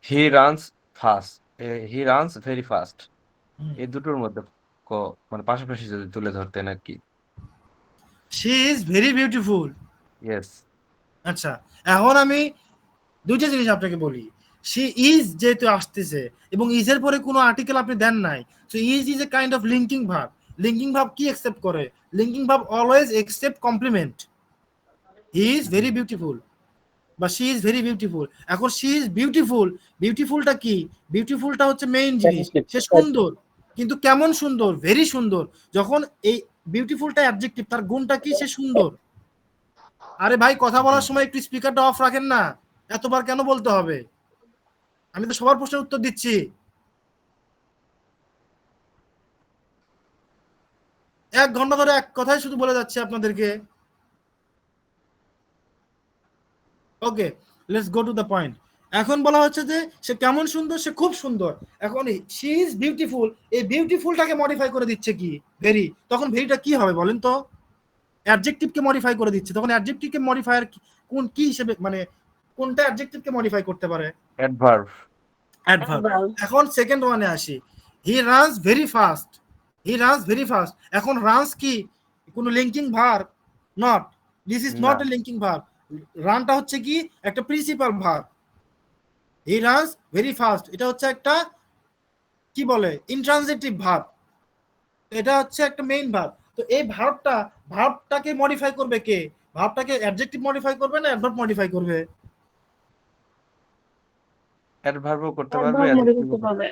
he runs fast, he runs very fast, এই দুটোর মধ্যে মানে পাশাপাশি যদি তুলে ধরতেন আর কি। She is very beautiful. Yes. আচ্ছা, এখন আমি দুইটা জিনিস আপনাকে বলি। শি ইজ যেহেতু আসতেছে এবং ইজ এর পরে কোনো আর্টিকেল আপনি দেন নাই, so is a kind of linking verb. Linking verb কি অ্যাকসেপ্ট করে? Linking verb always accept complement. He is very beautiful. বা শি ইজ ভেরি বিউটিফুল। এখন শি ইজ বিউটিফুল, বিউটিফুলটা কি? বিউটিফুলটা হচ্ছে মেইন জিনিস, সে সুন্দর, কিন্তু কেমন সুন্দর? ভেরি সুন্দর। যখন এই বিউটিফুলটা অ্যাডজেক্টিভ, তার গুণটা কি? সে সুন্দর। আরে ভাই কথা বলার সময় একটু স্পিকারটা অফ রাখেন না, এতবার কেন বলতে হবে? আমি তো সবার প্রশ্নের উত্তর দিচ্ছি। 1 ঘন্টা ধরে এক কথাই শুধু বলে যাচ্ছে আপনাদেরকে। Okay, let's go to the point. এখন বলা হচ্ছে যে সে কেমন সুন্দর? সে খুব সুন্দর। এখন শি ইজ বিউটিফুল, এই বিউটিফুলটাকে মডিফাই করে দিচ্ছে কি? ভেরি। তখন ভেরিটা কি হবে বলেন তো? অ্যাডজেক্টিভকে মডিফাই করে দিচ্ছে। তখন অ্যাডজেক্টিভকে মডিফায়ার কোন কি হিসেবে, মানে কোনটা অ্যাডজেক্টিভকে মডিফাই করতে পারে? অ্যাডভার্ব। অ্যাডভার্ব। এখন সেকেন্ড ওয়ানে আসি। He runs very fast, he runs very fast. এখন রানস কি কোনো linking verb? Not, this is not না। এ লিঙ্কিং ভার্ব। রানটা হচ্ছে কি একটা principal verb. He runs very fast এটা হচ্ছে একটা কি বলে ইন্ট্রানজিটিভ ভার্ব, এটা হচ্ছে একটা মেইন ভার্ব। তো এই ভার্বটাকে মডিফাই করবে কে? ভার্বটাকে অ্যাডজেক্টিভ মডিফাই করবে না অ্যাডভার্ব মডিফাই করবে? অ্যাডভার্বও করতে পারবে, অ্যাডভার্ব মনে করতে পারবে।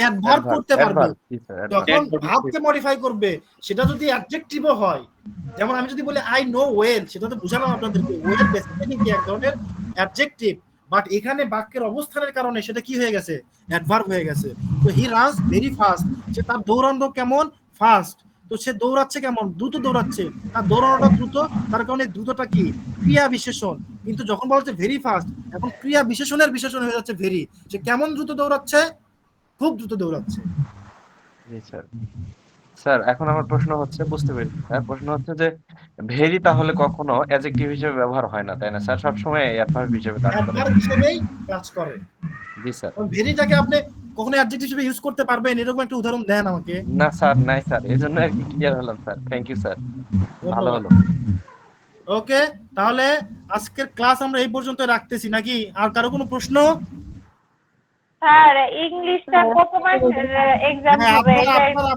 অ্যাডভার্ব করতে পারবে। জি স্যার, অ্যাডভার্ব। যখন ভার্বকে মডিফাই করবে সেটা যদি অ্যাডজেক্টিভও হয়, যেমন আমি যদি বলি আই নো ওয়েল, সেটা তো বুঝালাম আপনাদেরকে। ওয়েল বেসিক্যালি কি এক ধরনের অ্যাডজেক্টিভ, বাট এখানে বাক্যের অবস্থানের কারণে সেটা কি হয়ে গেছে? অ্যাডভার্ব হয়ে গেছে। তো হি রানস ভেরি ফাস্ট, সে তার দৌড়ানো কেমন? ফাস্ট। তো সে দৌড়াচ্ছে কেমন? দ্রুত দৌড়াচ্ছে। তার দৌড়ানোটা দ্রুত, তার কারণে দ্রুতটা কি? ক্রিয়া বিশেষণ। কিন্তু যখন বলা হচ্ছে ভেরি ফাস্ট, এখন ক্রিয়া বিশেষণের বিশেষণ হয়ে যাচ্ছে ভেরি। সে কেমন দ্রুত দৌড়াচ্ছে? খুব দ্রুত দৌড়াচ্ছে। জি স্যার। স্যার এখন আমার প্রশ্ন হচ্ছে, বুঝতে পেরেছি স্যার, প্রশ্ন হচ্ছে যে ভেরি তাহলে কখনো অ্যাডজেক্টিভ হিসেবে ব্যবহার হয় না, তাই না স্যার? সবসময় অ্যাডভার্ব হিসেবে কাজ করে। অ্যাডভার্ব হিসেবেই কাজ করে। জি স্যার। ভেরিটাকে আপনি কখনো অ্যাডজেক্টিভ হিসেবে ইউজ করতে পারবেন এরকম একটা উদাহরণ দেন আমাকে। না স্যার, নাই স্যার, এই জন্য আর কি ক্লিয়ার হলাম স্যার। থ্যাংক ইউ স্যার, ভালো হলো। ওকে, তাহলে আজকের ক্লাস আমরা এই পর্যন্ত রাখতেছি নাকি? আর কারো কোনো প্রশ্ন? স্যার ইংলিশটা কত মার্কের এক্সাম হ্যাঁ, হবে? আপনারা